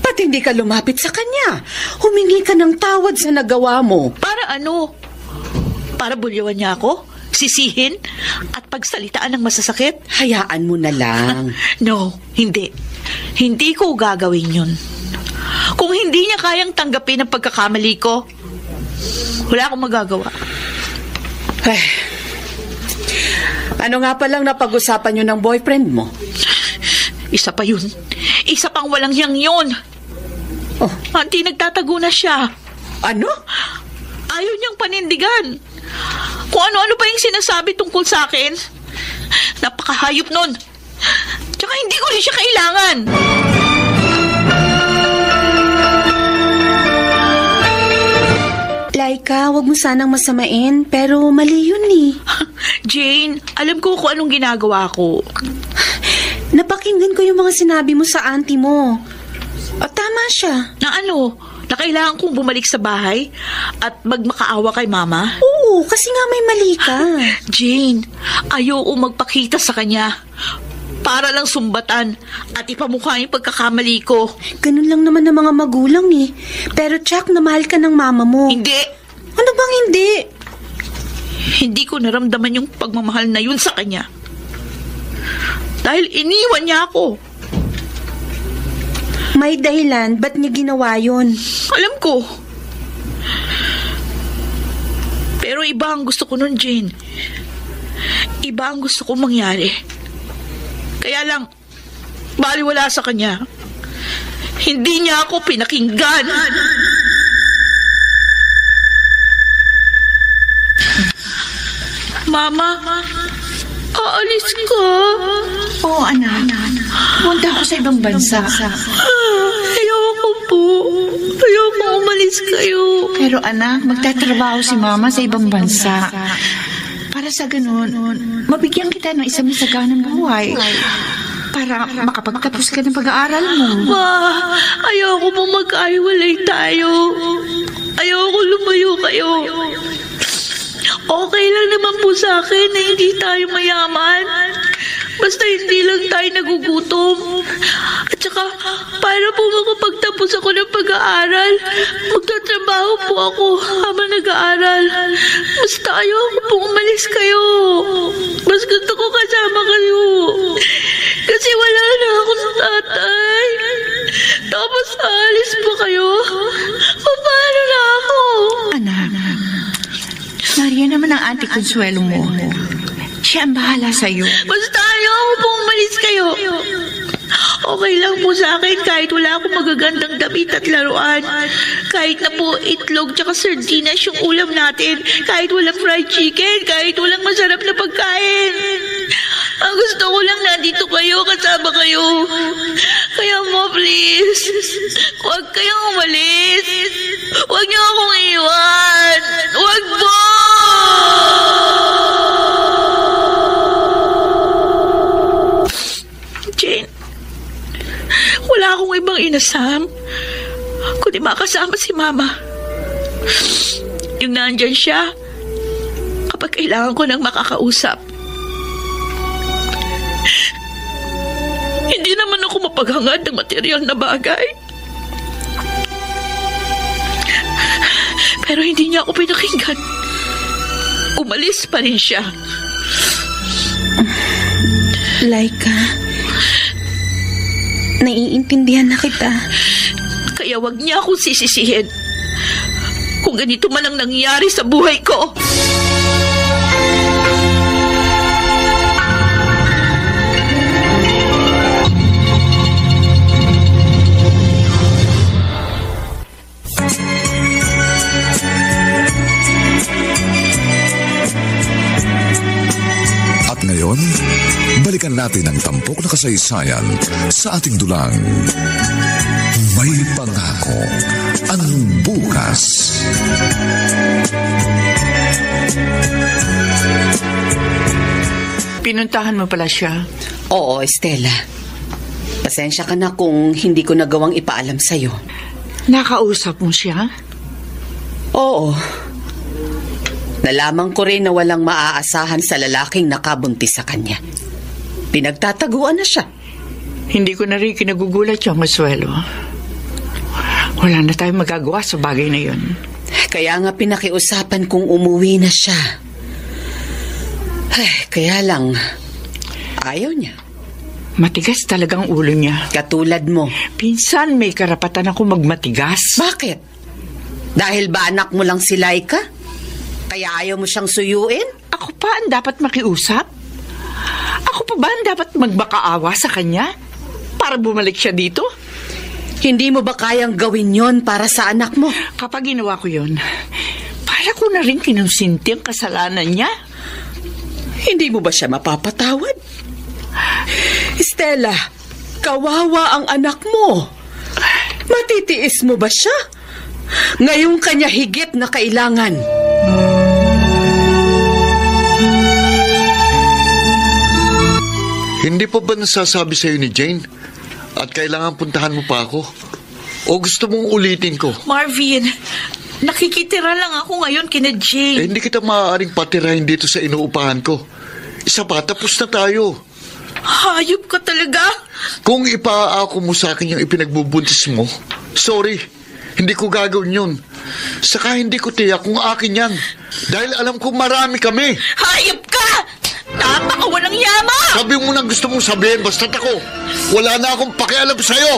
Ba't hindi ka lumapit sa kanya? Humingi ka ng tawad sa nagawa mo. Para ano? Para bulyawan niya ako? Sisihin? At pagsalitaan ng masasakit? Hayaan mo na lang. No, hindi. Hindi ko gagawin yun. Kung hindi niya kayang tanggapin ang pagkakamali ko, wala akong magagawa. Ay, ano nga palang napag-usapan nyo ng boyfriend mo? Isa pa yun. Isa pang walang hiyang yun. Oh. Auntie, nagtatago na siya. Ano? Ayaw niyang panindigan. Kung ano-ano pa yung sinasabi tungkol sa akin. Napakahayop nun. Tsaka hindi ko rin siya kailangan. Laika, wag mo sanang masamain, pero mali yun eh. Jane, alam ko kung anong ginagawa ko. Napakinggan ko yung mga sinabi mo sa auntie mo. At tama siya. Na ano? Na kailangan kong bumalik sa bahay at magmakaawa kay mama? Oo, kasi nga may mali ka. Jane, ayoko magpakita sa kanya. Para lang sumbatan at ipamukha yung pagkakamali ko. Ganun lang naman ng mga magulang eh. Pero Chuck, na mahal ka ng mama mo. Hindi. Ano bang hindi? Hindi ko naramdaman yung pagmamahal na yun sa kanya. Dahil iniwan niya ako. May dahilan, ba't niya ginawa yun? Alam ko. Pero iba ang gusto ko nun, Jane. Iba ang gusto ko mangyari. Kaya lang, baliwala sa kanya. Hindi niya ako pinakinggan. Mama, aalis ka? Oo, anak. Punta ako sa ibang bansa. Ayoko po. Ayoko umalis kayo. Pero anak, magtatrabaho si mama sa ibang bansa. Para sa ganun, mabigyan kita ng isang masaganang buhay. Para makapagtapos ka ng pag-aaral mo. Ma, ayoko po mag-aiwalay tayo. Ayoko lumayo kayo. Okay lang naman po sa akin na hindi tayo mayaman. Basta hindi lang tayo nagugutom. At saka, para po makapagtapos ako ng pag-aaral, magtatrabaho po ako habang nag-aaral. Basta ayoko po umalis kayo. Mas gusto ko kasama kayo. Kasi wala na akong tatay. Tapos alis pa kayo. Paano na ako? Anak, Maria naman ang auntie Consuelo mo. Siya ang bahala sa'yo. Basta ayoko po umalis kayo. Okay lang po sa akin kahit wala akong magagandang damit at laruan. Kahit na po itlog tsaka sardinas yung ulam natin. Kahit walang fried chicken. Kahit walang masarap na pagkain. Ang gusto ko lang nandito kayo, kasama kayo. Kaya mo, please. Huwag kayong umalis. Huwag niyo akong iwan. Huwag po! Jane, wala akong ibang inasam kundi makasama si Mama. Yung nandyan siya kapag kailangan ko ng makakausap. Hindi naman ako mapaghangad ng material na bagay. Pero hindi niya ako pinakinggan. Umalis pa rin siya. Laika, naiintindihan na kita. Kaya wag niya akong sisisihin kung ganito man ang nangyari sa buhay ko. At ngayon, balikan natin ang tampok na kasaysayan sa ating dulang May Pangako ang Bukas. Pinuntahan mo pala siya? Oo, Estela. Pasensya ka na kung hindi ko nagawang ipaalam sa'yo. Nakausap mo siya? Oo. Nalaman ko rin na walang maaasahan sa lalaking nakabuntis sa kanya. Pinagtataguan na siya. Hindi ko na rin kinagugulat yung Consuelo. Wala na tayong magagawa sa bagay na yun. Kaya nga pinakiusapan kung umuwi na siya. Ay, kaya lang, ayaw niya. Matigas talagang ulo niya. Katulad mo. Pinsan may karapatan ako magmatigas. Bakit? Dahil ba anak mo lang si Laika? Kaya ayaw mo siyang suyuin? Ako pa ang dapat makiusap? Ako pa ba ang dapat magbakaawa sa kanya? Para bumalik siya dito? Hindi mo ba kayang gawin yon para sa anak mo? Kapag ginawa ko yon, para ko na rin kinusinti ang kasalanan niya. Hindi mo ba siya mapapatawad? Stella, kawawa ang anak mo. Matitiis mo ba siya? Ngayong kanya higit na kailangan. Hindi pa ba nasasabi sa'yo ni Jane? At kailangan puntahan mo pa ako? O gusto mong ulitin ko? Marvin, nakikitira lang ako ngayon kina Jane. Hindi kita maaaring patirahin dito sa inuupahan ko. Isa pa, tapos na tayo. Hayop ka talaga. Kung ipaako mo sa akin yung ipinagbubuntis mo, sorry, hindi ko gagawin yun. Saka hindi ko tiyak kung akin yan. Dahil alam ko marami kami. Hayop ka! Napakawalang yama! Sabi mo na gusto mong sabihin, basta't ako. Wala na akong pakialam sa'yo.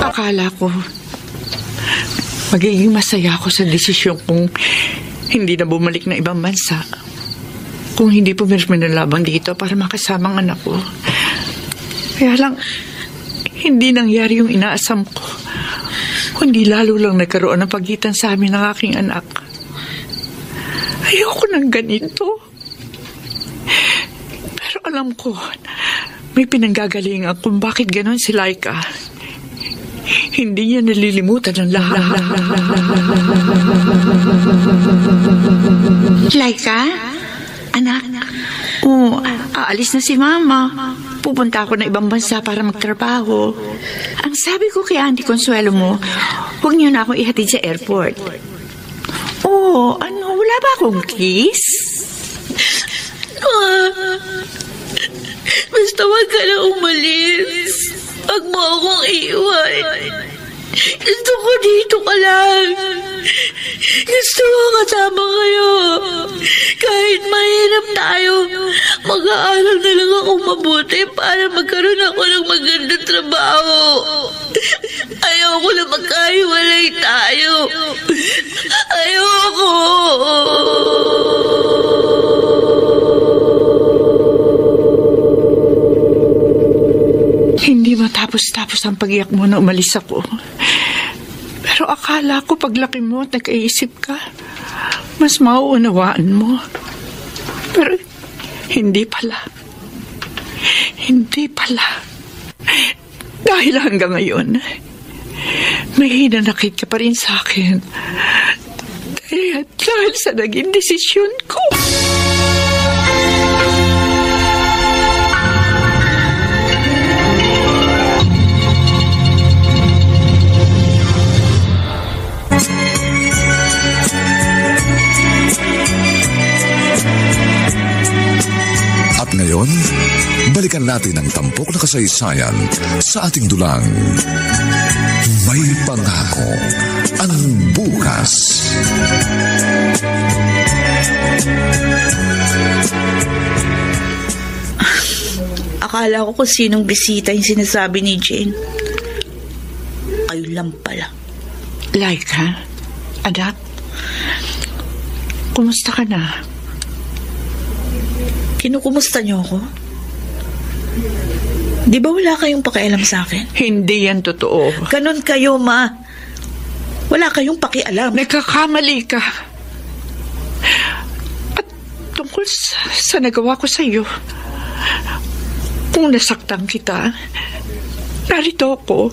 Akala ko magiging masaya ako sa desisyon kung hindi na bumalik na ibang bansa. Kung hindi pumirmi ng labang dito para makasama ang anak ko. Kaya lang, hindi nangyari yung inaasam ko. Kundi lalo lang nagkaroon ng pagitan sa amin ng aking anak. Ayoko ng ganito. Pero alam ko, may pinanggagalingan kung bakit ganon si Laika. Hindi niya nalilimutan ang lahat. Laika? Anak? Aalis na si Mama. Pupunta ako na ibang bansa para magtrabaho. Ang sabi ko kay Auntie Consuelo mo, huwag niyo na akong ihatid sa airport. Wala ba akong kiss? Basta wag ka na umalis. Wag mo akong iwan. Gusto ko dito ka lang. Gusto ko kasama kayo. Kahit mahirap tayo, mag-aaral na lang ako mabuti para magkaroon ako ng magandang trabaho. Ayoko na magkahiwalay tayo. Ayoko. Hindi matapos-tapos ang pag-iyak mo na umalis ako. Pero akala ko paglaki mo at nag-iisip ka, mas mauunawaan mo. Pero hindi pala. Hindi pala. Dahil hanggang ngayon, may hinanakit ka pa rin sa akin. Dahil sa naging desisyon ko. At ngayon, balikan natin ang tampok na kasaysayan sa ating dulang May Pangako ang Bukas. Akala ko kung sinong bisita yung sinasabi ni Jane. Ayun lang pala. Laika, anak, kumusta ka na? Kinukumusta niyo ako? Di ba wala kayong pakialam sa akin? Hindi yan totoo. Ganon kayo, Ma. Wala kayong pakialam. Nagkakamali ka. At tungkol sa nagawa ko sa iyo, kung nasaktan kita, narito ako.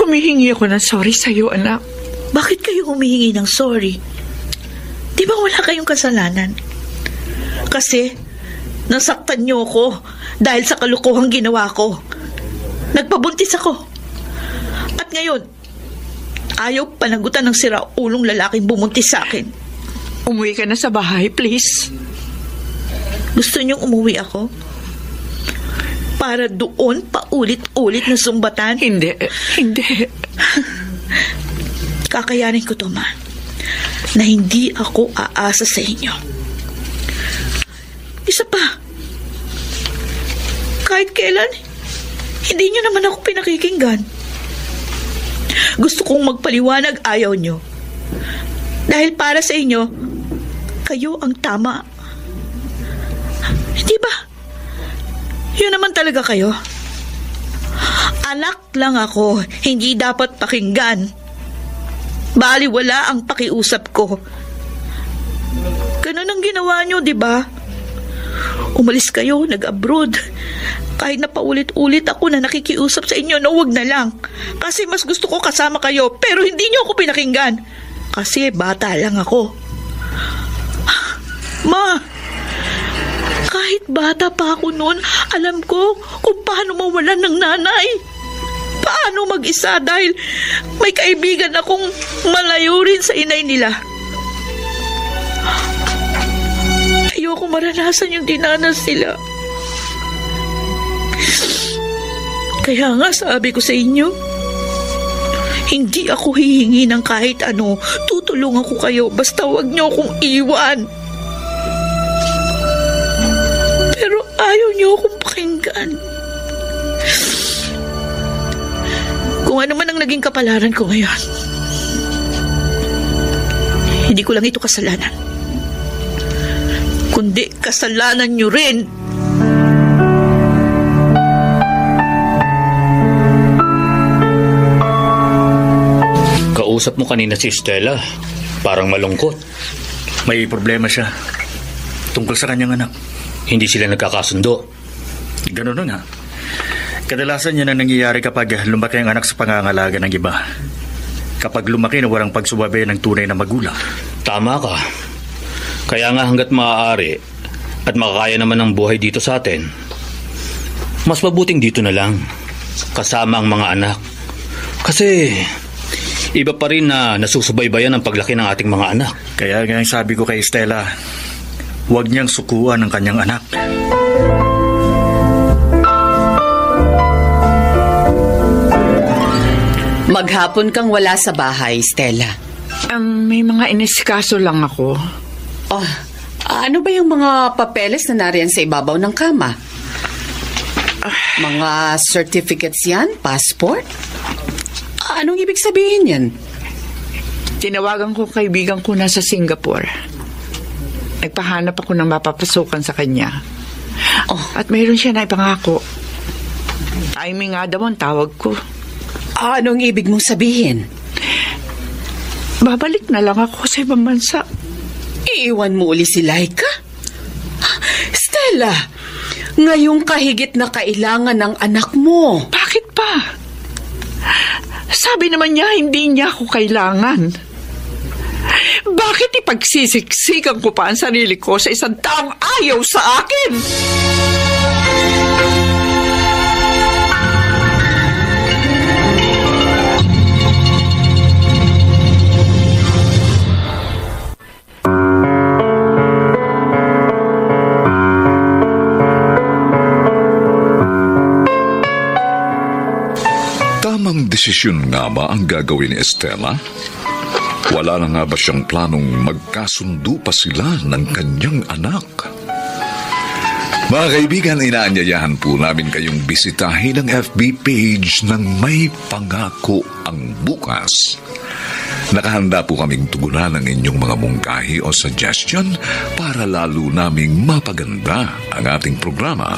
Humihingi ako ng sorry sa iyo, anak. Bakit kayo humihingi ng sorry? Di ba wala kayong kasalanan? Kasi nasaktan niyo ako dahil sa kalukuhang ginawa ko. Nagpabuntis ako. At ngayon, ayaw panagutan ng siraulong lalaking bumuntis sa akin. Umuwi ka na sa bahay, please. Gusto niyong umuwi ako? Para doon paulit-ulit na sumbatan? Hindi. Kakayanin ko to, Ma. na hindi ako aasa sa inyo. Isa pa, kahit kailan, hindi nyo naman ako pinakikinggan. Gusto kong magpaliwanag, ayaw nyo. Dahil para sa inyo, kayo ang tama. Hindi ba? Yun naman talaga kayo. Anak lang ako, hindi dapat pakinggan. Baliwala ang pakiusap ko. Ganun ang ginawa nyo, di ba? Umalis kayo, nag-abroad. Kahit na paulit-ulit ako na nakikiusap sa inyo na wag na lang. Kasi mas gusto ko kasama kayo, pero hindi nyo ako pinakinggan. Kasi bata lang ako. Ma, kahit bata pa ako noon, alam ko kung paano mawalan ng nanay. Paano mag-isa dahil may kaibigan akong malayo rin sa inay nila. Ayoko maranasan yung dinanas nila. Kaya nga sabi ko sa inyo, hindi ako hihingi ng kahit ano. Tutulungan ko kayo, basta wag niyo akong iwan. Pero ayaw niyo akong pakinggan. Kung ano man ang naging kapalaran ko ngayon, hindi ko lang ito kasalanan, kundi kasalanan niyo rin. Kausap mo kanina si Stella. Parang malungkot. May problema siya tungkol sa kanyang anak. Hindi sila nagkakasundo. Ganun na nga. Kadalasan yan ang nangyayari kapag lumaki ang anak sa pangangalaga ng iba. Kapag lumaki na walang pagsubaybay ng tunay na magulang. Tama ka. Kaya nga hanggat maaari at makakaya naman ang buhay dito sa atin, mas mabuting dito na lang, kasama ang mga anak. Kasi iba pa rin na nasusubaybayan ang paglaki ng ating mga anak. Kaya nga sabi ko kay Stella, huwag niyang sukuan ang kanyang anak. Maghapon kang wala sa bahay, Stella. May mga inisikaso lang ako. Oh, ano ba yung mga papeles na nariyan sa ibabaw ng kama? Mga certificates yan? Passport? Anong ibig sabihin yan? Tinawagan ko kaibigan ko na sa Singapore. Nagpahanap ako ng mapapasukan sa kanya. At mayroon siya na ipangako. Timing nga daw ang tawag ko. Anong ibig mong sabihin? Babalik na lang ako sa ibang bansa. Iiwan mo uli si Laika? Stella, ngayong kahigit na kailangan ng anak mo. Bakit pa? Sabi naman niya hindi niya ako kailangan. Bakit ipagsisiksikan ko pa ang sarili ko sa isang taong ayaw sa akin? Tamang desisyon nga ba ang gagawin ni Stella? Wala na nga ba siyang planong magkasundo pa sila ng kanyang anak? Mga kaibigan, inaanyayahan po namin kayong bisitahin ang FB page ng May Pangako ang Bukas. Nakahanda po kaming tugunan ang inyong mga mungkahi o suggestion para lalo naming mapaganda ang ating programa.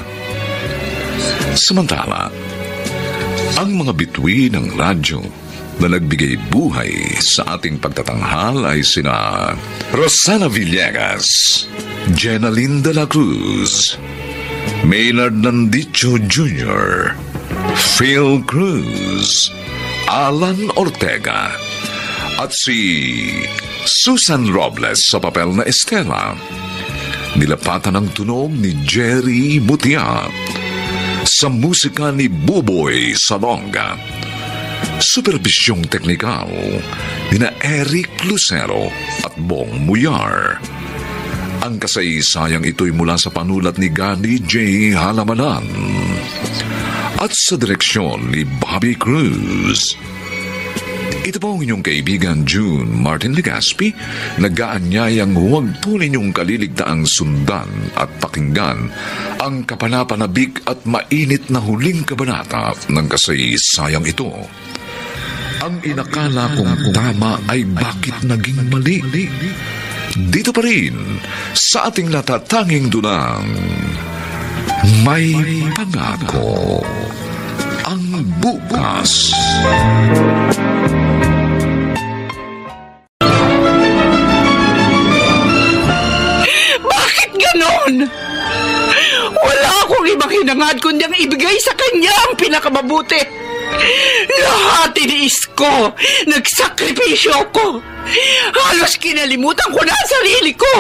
Samantala, ang mga bituin ng radyo na nagbigay buhay sa ating pagtatanghal ay sina Rosana Villegas, Jenaline de la Cruz, Maynard Nandicho Jr., Phil Cruz, Alan Ortega, at si Susan Robles sa papel na Estela. Nilapatan ng tunog ni Jerry Butia. Sa musika ni Buboy Salonga. Supervisyong teknikal ni na Eric Lucero at Bong Muyar. Ang kasaysayang ito'y mula sa panulat ni Gani J. Halamanan at sa direksyon ni Bobby Cruz. Ito po ang inyong kaibigan June Martin Legaspi, nag-aanyayang huwag po ninyong kaliligtaang sundan at pakinggan ang kapanapanabik at mainit na huling kabanata ng kasaysayang ito. Ang inakala kong tama ay bakit naging mali? Dito pa rin sa ating natatanging dunang May Pangako ang Bukas. Bakit ganon? Wala akong ibang hinangad kundi ang ibigay sa kanya ang pinakamabuti. Lahat tiniis ko. Nagsakripisyo ko. Halos kinalimutan ko na ang sarili ko.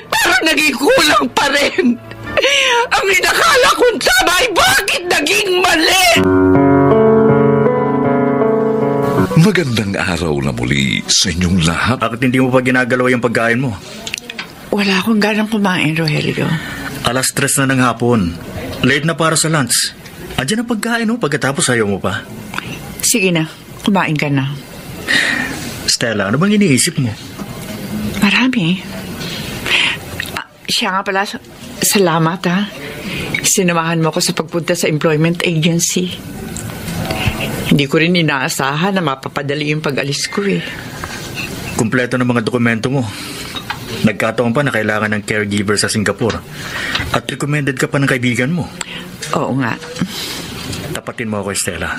Pero naging kulang pa rin. Ang inakala kong tama ay bakit naging mali? Magandang araw na muli sa inyong lahat. Bakit hindi mo pa ginagalaw yung pagkain mo? Wala akong ganang kumain, Rogelio. 3:00 na ng hapon. Late na para sa lunch. Andiyan ang pagkain mo pagkatapos ayaw mo pa. Sige na, kumain ka na. Stella, ano bang iniisip mo? Marami. Siya nga pala, salamat ha. Sinamahan mo ko sa pagpunta sa employment agency. Hindi ko rin inaasahan na mapapadali yung pag-alis ko eh. Kumpleto ng mga dokumento mo. Nagkataon pa na kailangan ng caregiver sa Singapore. At recommended ka pa ng kaibigan mo. Oo nga. Tapatin mo ako, Stella.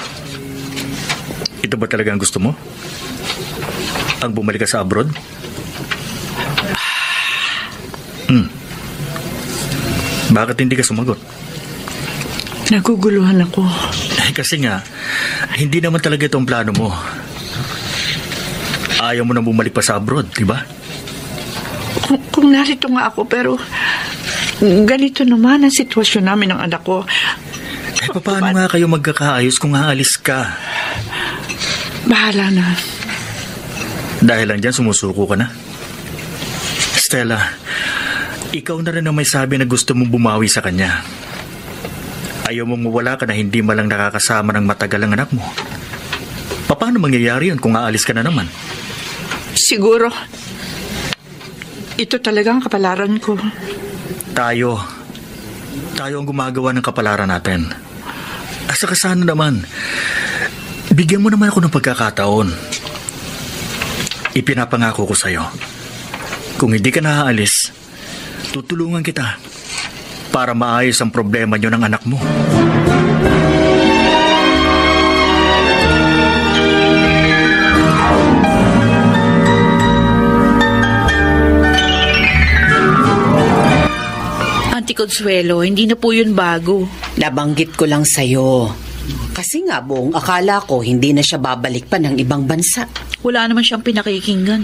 Ito ba talaga ang gusto mo? Ang bumalik ka sa abroad? Bakit hindi ka sumagot? Naguguluhan ako. Kasi nga, hindi naman talaga itong plano mo. Ayaw mo nang bumalik pa sa abroad, di ba? Kung narito nga ako, pero ganito naman ang sitwasyon namin ng anak ko. Paano nga kayo magkakaayos kung aalis ka? Bahala na. Dahil lang dyan, sumusuko ka na. Stella, ikaw na rin ang may sabi na gusto mong bumawi sa kanya. Ayaw mong mawala ka na hindi malang nakakasama ng matagal ang anak mo. Paano mangyayari yun kung aalis ka na naman? Siguro, ito talaga ang kapalaran ko. Tayo ang gumagawa ng kapalaran natin. Asa ka sana naman. Bigyan mo naman ako ng pagkakataon. Ipinapangako ko sa'yo. Kung hindi ka naaalis, tutulungan kita para maayos ang problema niyo ng anak mo. Auntie Consuelo, hindi na po yun bago. Nabanggit ko lang sa'yo. Kasi nga buong akala ko hindi na siya babalik pa ng ibang bansa. Wala naman siyang pinakikinggan.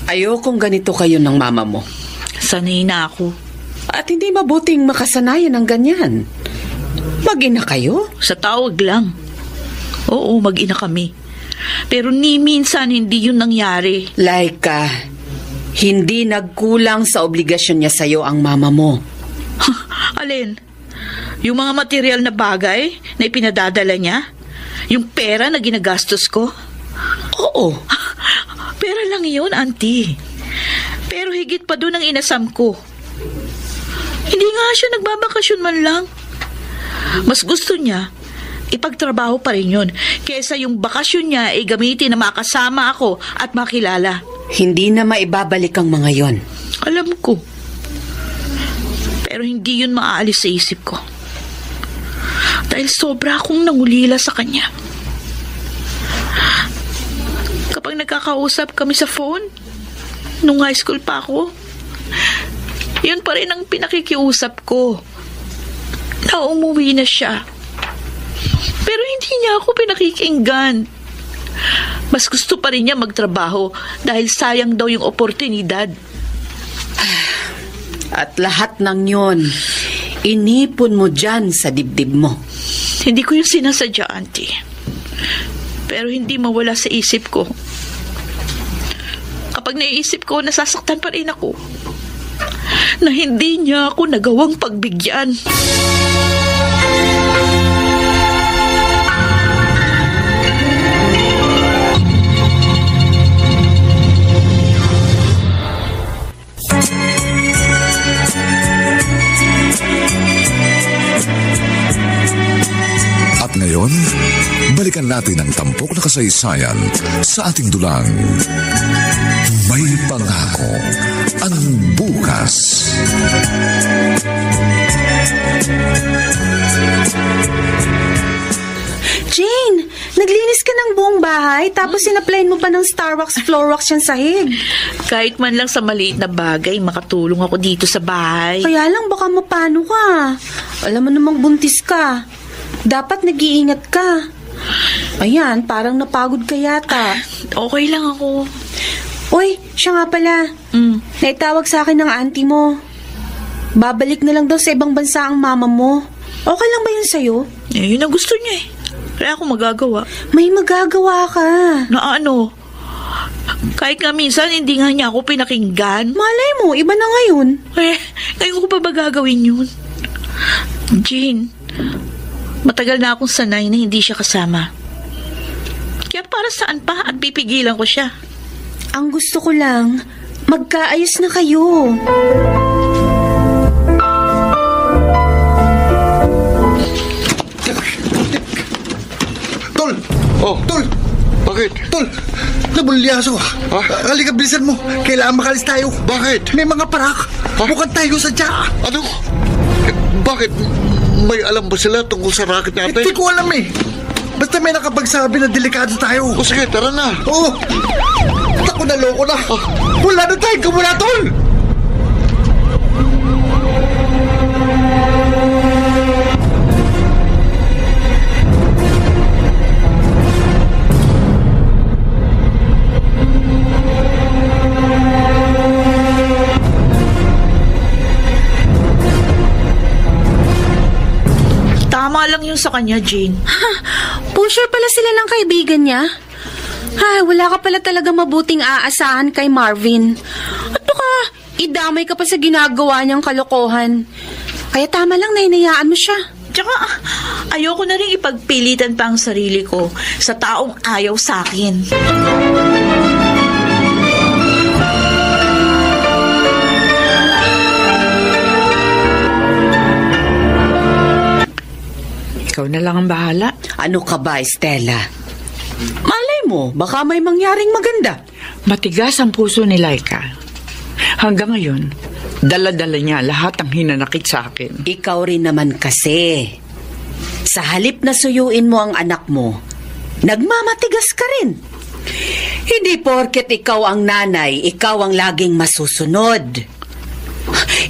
Ayokong ganito kayo ng mama mo. Sanay na ako. At hindi mabuting makasanayan ng ganyan. Mag-ina kayo? Sa tawag lang. Oo, mag-ina kami. Pero ni minsan hindi yun nangyari. Laika, hindi nagkulang sa obligasyon niya sa'yo ang mama mo. Alin? Yung mga material na bagay na ipinadadala niya? Yung pera na ginagastos ko? Oo. Pera lang yun, auntie. Pero higit pa doon ang inasam ko. Hindi nga siya nagbabakasyon man lang. Mas gusto niya, ipagtrabaho pa rin yun, kesa yung bakasyon niya ay gamitin na makasama ako at makilala. Hindi na maibabalik ang mga yon. Alam ko. Pero hindi yun maaalis sa isip ko. Dahil sobra akong nangulila sa kanya. Kapag nagkakausap kami sa phone, nung high school pa ako, yun pa rin ang pinakikiusap ko. Na umuwi na siya. Pero hindi niya ako pinakikinggan. Mas gusto pa rin niya magtrabaho dahil sayang daw yung oportunidad. At lahat ng yon, inipon mo dyan sa dibdib mo. Hindi ko yung sinasadya, auntie. Pero hindi mawala sa isip ko. Kapag naiisip ko, nasasaktan pa rin ako. Na hindi niya ako nagawang pagbigyan. ngayon, balikan natin ang tampok na kasaysayan sa ating dulang. May pangako ang bukas. Jane, naglinis ka ng buong bahay tapos sinaplayin mo pa ng Starwax Floorwax yung sahig. Kahit man lang sa maliit na bagay, makatulong ako dito sa bahay. Kaya lang baka mapano ka. Alam mo namang buntis ka. Dapat nag-iingat ka. Ayan, parang napagod ka yata. Okay lang ako. Uy, siya nga pala. Naitawag sa akin ng auntie mo. Babalik na lang daw sa ibang bansa ang mama mo. Okay lang ba yun sa'yo? Yun ang gusto niya eh. Kaya ako magagawa. May magagawa ka. Na ano? Kahit nga minsan, hindi nga niya ako pinakinggan. Malay mo, iba na ngayon. Ngayon ko pa ba gagawin yun? Jane, matagal na akong sanay na hindi siya kasama. Kaya para saan pa at pipigilan ko siya? Ang gusto ko lang, magkaayos na kayo. Tol! Oh, Tol! bakit? Tol! Nabulyaso. Ha? Halika, bilisan mo. Kailangan makalis tayo. Bakit? May mga parak. Ha? Mukhang tayo sa tiyak. Ano? Bakit? May alam ba sila tungkol sa racket natin? Hindi ko alam eh. Basta may nakapagsabi na delikado tayo. O sige, tara na. Oo. At ako naloko na. Wala na tayong kamula, Tol! Tama lang yun sa kanya, Jane. Pusher pala sila ng kaibigan niya. Ay, wala ka pala talaga mabuting aasahan kay Marvin. At baka idamay ka pa sa ginagawa niyang kalokohan. Kaya tama lang na hinayaan mo siya. Tsaka, ayoko na rin ipagpilitan pa ang sarili ko sa taong ayaw sa akin. Ikaw na lang ang bahala. Ano ka ba, Estela? Malay mo, baka may mangyaring maganda. Matigas ang puso ni Laika. Hanggang ngayon, dala-dala niya lahat ang hinanakit sa akin. Ikaw rin naman kasi. Sa halip na suyuin mo ang anak mo, nagmamatigas ka rin. Hindi porket ikaw ang nanay, ikaw ang laging masusunod.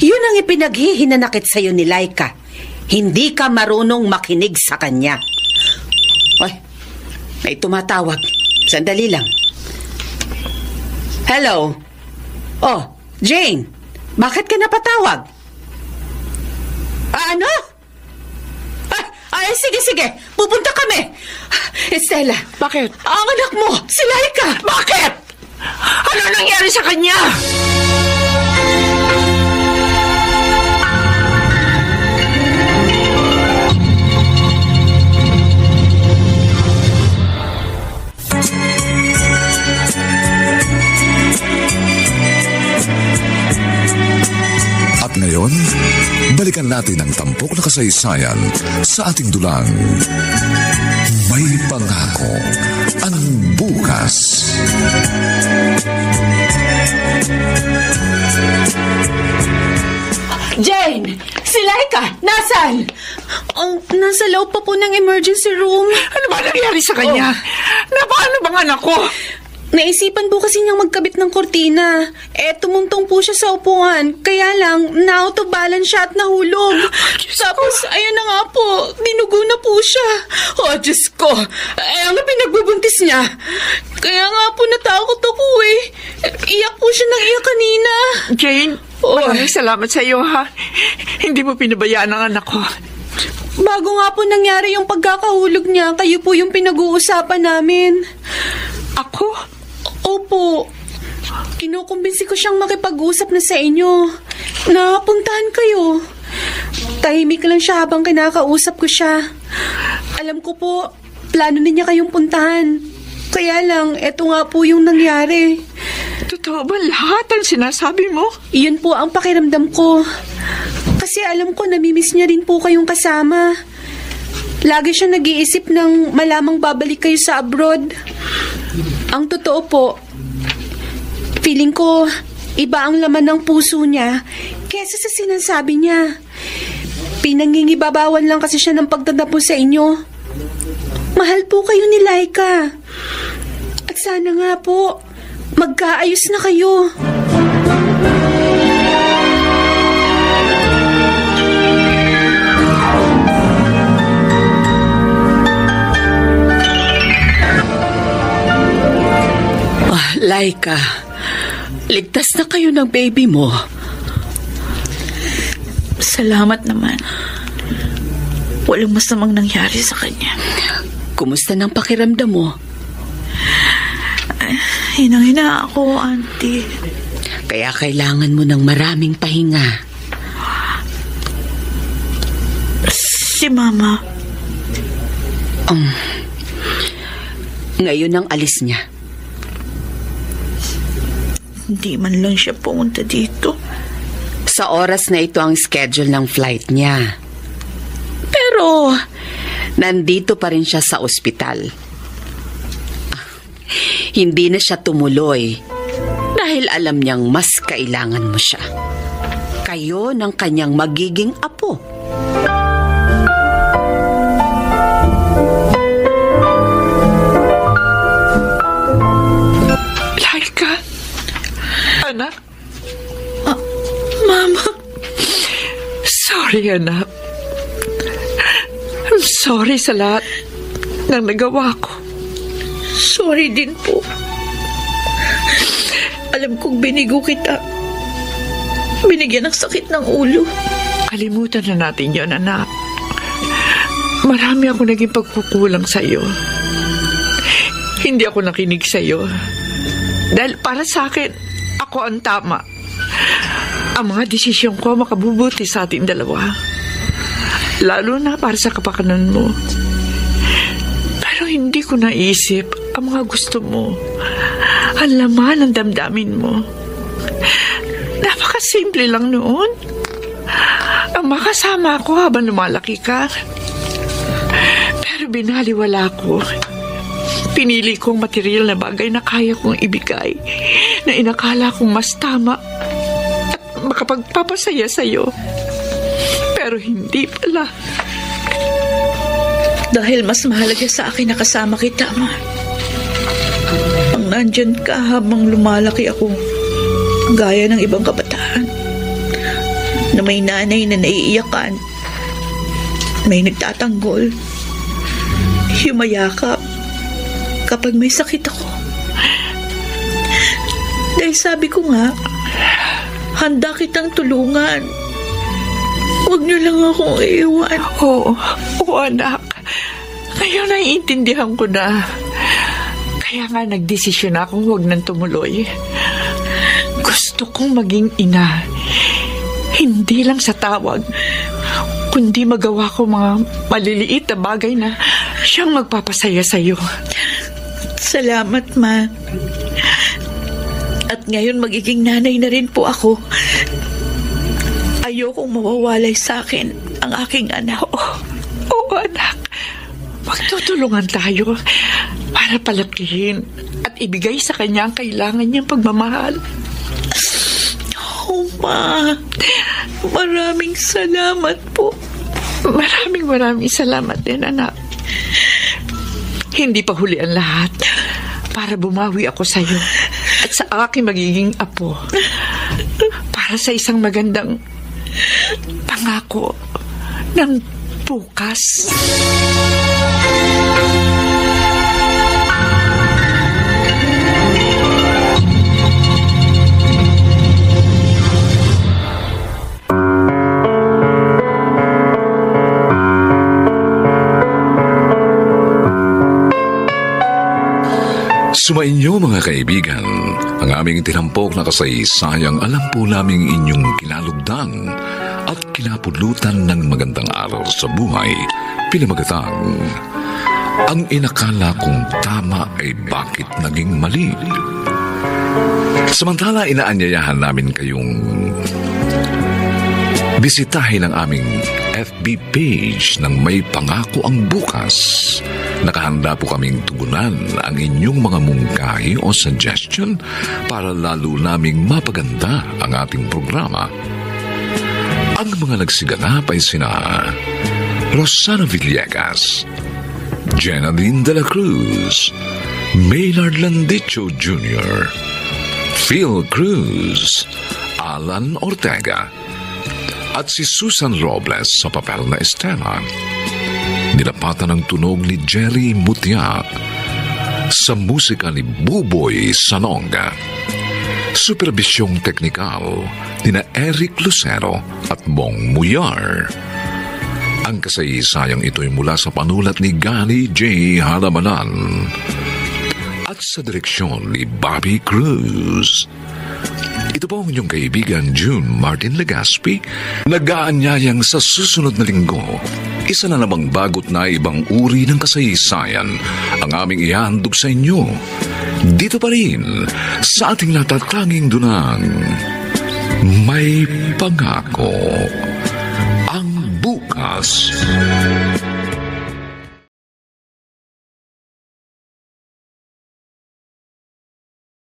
Yun ang ipinaghihinanakit sa'yo ni Laika. Hindi ka marunong makinig sa kanya. Ay, may tumatawag. Sandali lang. Hello? Oh, Jane, bakit ka napatawag? Ano? Ay, sige. Pupunta kami. Estela. Bakit? Ang anak mo, si Laika. Bakit? Ano nangyari sa kanya? At ngayon, balikan natin ang tampok na kasaysayan sa ating dulang. May pangako ang bukas. Jane! Si Laika! Nasaan? Nasa loob pa po ng emergency room. Ano ba nangyari sa kanya? Paano bang anak ko? Naisipan po kasi niyang magkabit ng kortina. Tumuntong po siya sa upuan. Kaya lang, na-out of balance siya at nahulog. Tapos, ayan na nga po, dinugo na po siya. Oh, Diyos ko. Ang pinagbubuntis niya. Kaya nga po natakot ako eh. Iyak po siya ng iyak kanina. Jane, maraming salamat sa iyo, ha? Hindi mo pinabayaan ang anak ko. Bago nga po nangyari yung pagkakahulog niya, kayo po yung pinag-uusapan namin. Ako? Opo. Kinukumbinsi ko siyang makipag-usap na sa inyo. Napuntahan kayo. Tahimik lang siya habang kinakausap ko siya. Alam ko po, plano niya kayong puntahan. Kaya lang, eto nga po yung nangyari. Totoo ba lahat ang sinasabi mo? Iyon po ang pakiramdam ko. Kasi alam ko, namimiss niya rin po kayong kasama. Lagi siya nag-iisip ng malamang babalik kayo sa abroad. Ang totoo po, feeling ko iba ang laman ng puso niya kesa sa sinasabi niya. Pinangingibabawan lang kasi siya ng pagtatapos sa inyo. Mahal po kayo ni Laika. At sana nga po, magkaayos na kayo. Laika, ligtas na kayo ng baby mo. Salamat naman. Walang masamang nangyari sa kanya. Kumusta ng pakiramdam mo? Hinang-hina ako, Auntie. Kaya kailangan mo ng maraming pahinga. Si Mama. Ngayon ang alis niya. Hindi man lang siya pumunta dito. Sa oras na ito ang schedule ng flight niya. Pero, nandito pa rin siya sa ospital. Hindi na siya tumuloy dahil alam niyang mas kailangan mo siya. Kayo ng kanyang magiging apo. Laika, anak. Mama. Sorry, anak. I'm sorry sa lahat ng nagawa ko. Sorry din po. Alam kong binigo kita. Binigyan ng sakit ng ulo. Kalimutan na natin yon, anak. Marami ako naging pagkukulang sa'yo. Hindi ako nakinig sa'yo. Dahil para sa akin, ako ang tama. Ang mga desisyon ko makabubuti sa ating dalawa. Lalo na para sa kapakanan mo. Pero hindi ko naisip ang mga gusto mo. Ang laman ng damdamin mo. Napakasimple lang noon. Ang makasama ko habang lumalaki ka. Pero binaliwala ko. Pinili kong material na bagay na kaya kong ibigay. Na inakala kong mas tama makapagpapasaya sa'yo. Pero hindi pala. Dahil mas mahalaga sa akin na kasama kita, Ma. Ang nandyan ka habang lumalaki ako, gaya ng ibang kabataan, na may nanay na naiiyakan, may nagtatanggol, humayakap kapag may sakit ako. Dahil sabi ko nga, handa kitang tulungan. Huwag niyo lang akong iiwan. Oo, anak. Ngayon naiintindihan ko na. Kaya nga nagdesisyon akong huwag nang tumuloy. Gusto kong maging ina. Hindi lang sa tawag, kundi magawa ko mga maliliit na bagay na siyang magpapasaya sa'yo. Salamat, Ma. At ngayon magiging nanay na rin po ako. Ayokong mawawalay sa akin ang aking anak. Oo, anak. Magtutulungan tayo para palakihin at ibigay sa kanya ang kailangan niyang pagmamahal. Oh, Ma. Maraming salamat po. Maraming salamat din, anak. Hindi pa huli ang lahat. Para bumawi ako sa'yo at sa aking magiging apo. Para sa isang magandang pangako ng bukas. Sumainyo mga kaibigan, ang aming tinampok na kasaysayang alam po naming inyong kinalugdan at kinapulutan ng magandang araw sa buhay, pinamagatang ang inakala kong tama ay bakit naging mali. Samantala inaanyayahan namin kayong Bisitahin ang aming FB page ng May Pangako ang Bukas. Nakahanda po kaming tugunan ang inyong mga mungkahi o suggestion para lalo naming mapaganda ang ating programa. Ang mga nagsiganap ay sina Rosana Villegas, Jenalyn de la Cruz, Maynard Landicho Jr., Phil Cruz, Alan Ortega, at si Susan Robles sa papel na Estela. Nilapatan ang tunog ni Jerry Mutia sa musika ni Buboy Sanonga. Superbisyong teknikal ni Eric Lucero at Bong Muyar. Ang kasaysayang ito'y mula sa panulat ni Gani J. Halamanan at sa direksyon ni Bobby Cruz. Ito po ang inyong kaibigan June Martin Legaspi, nag-aanyayang sa susunod na linggo, isa na namang bagot na ibang uri ng kasaysayan ang aming ihandog sa inyo. Dito pa rin sa ating natatanging dunang May Pangako ang Bukas.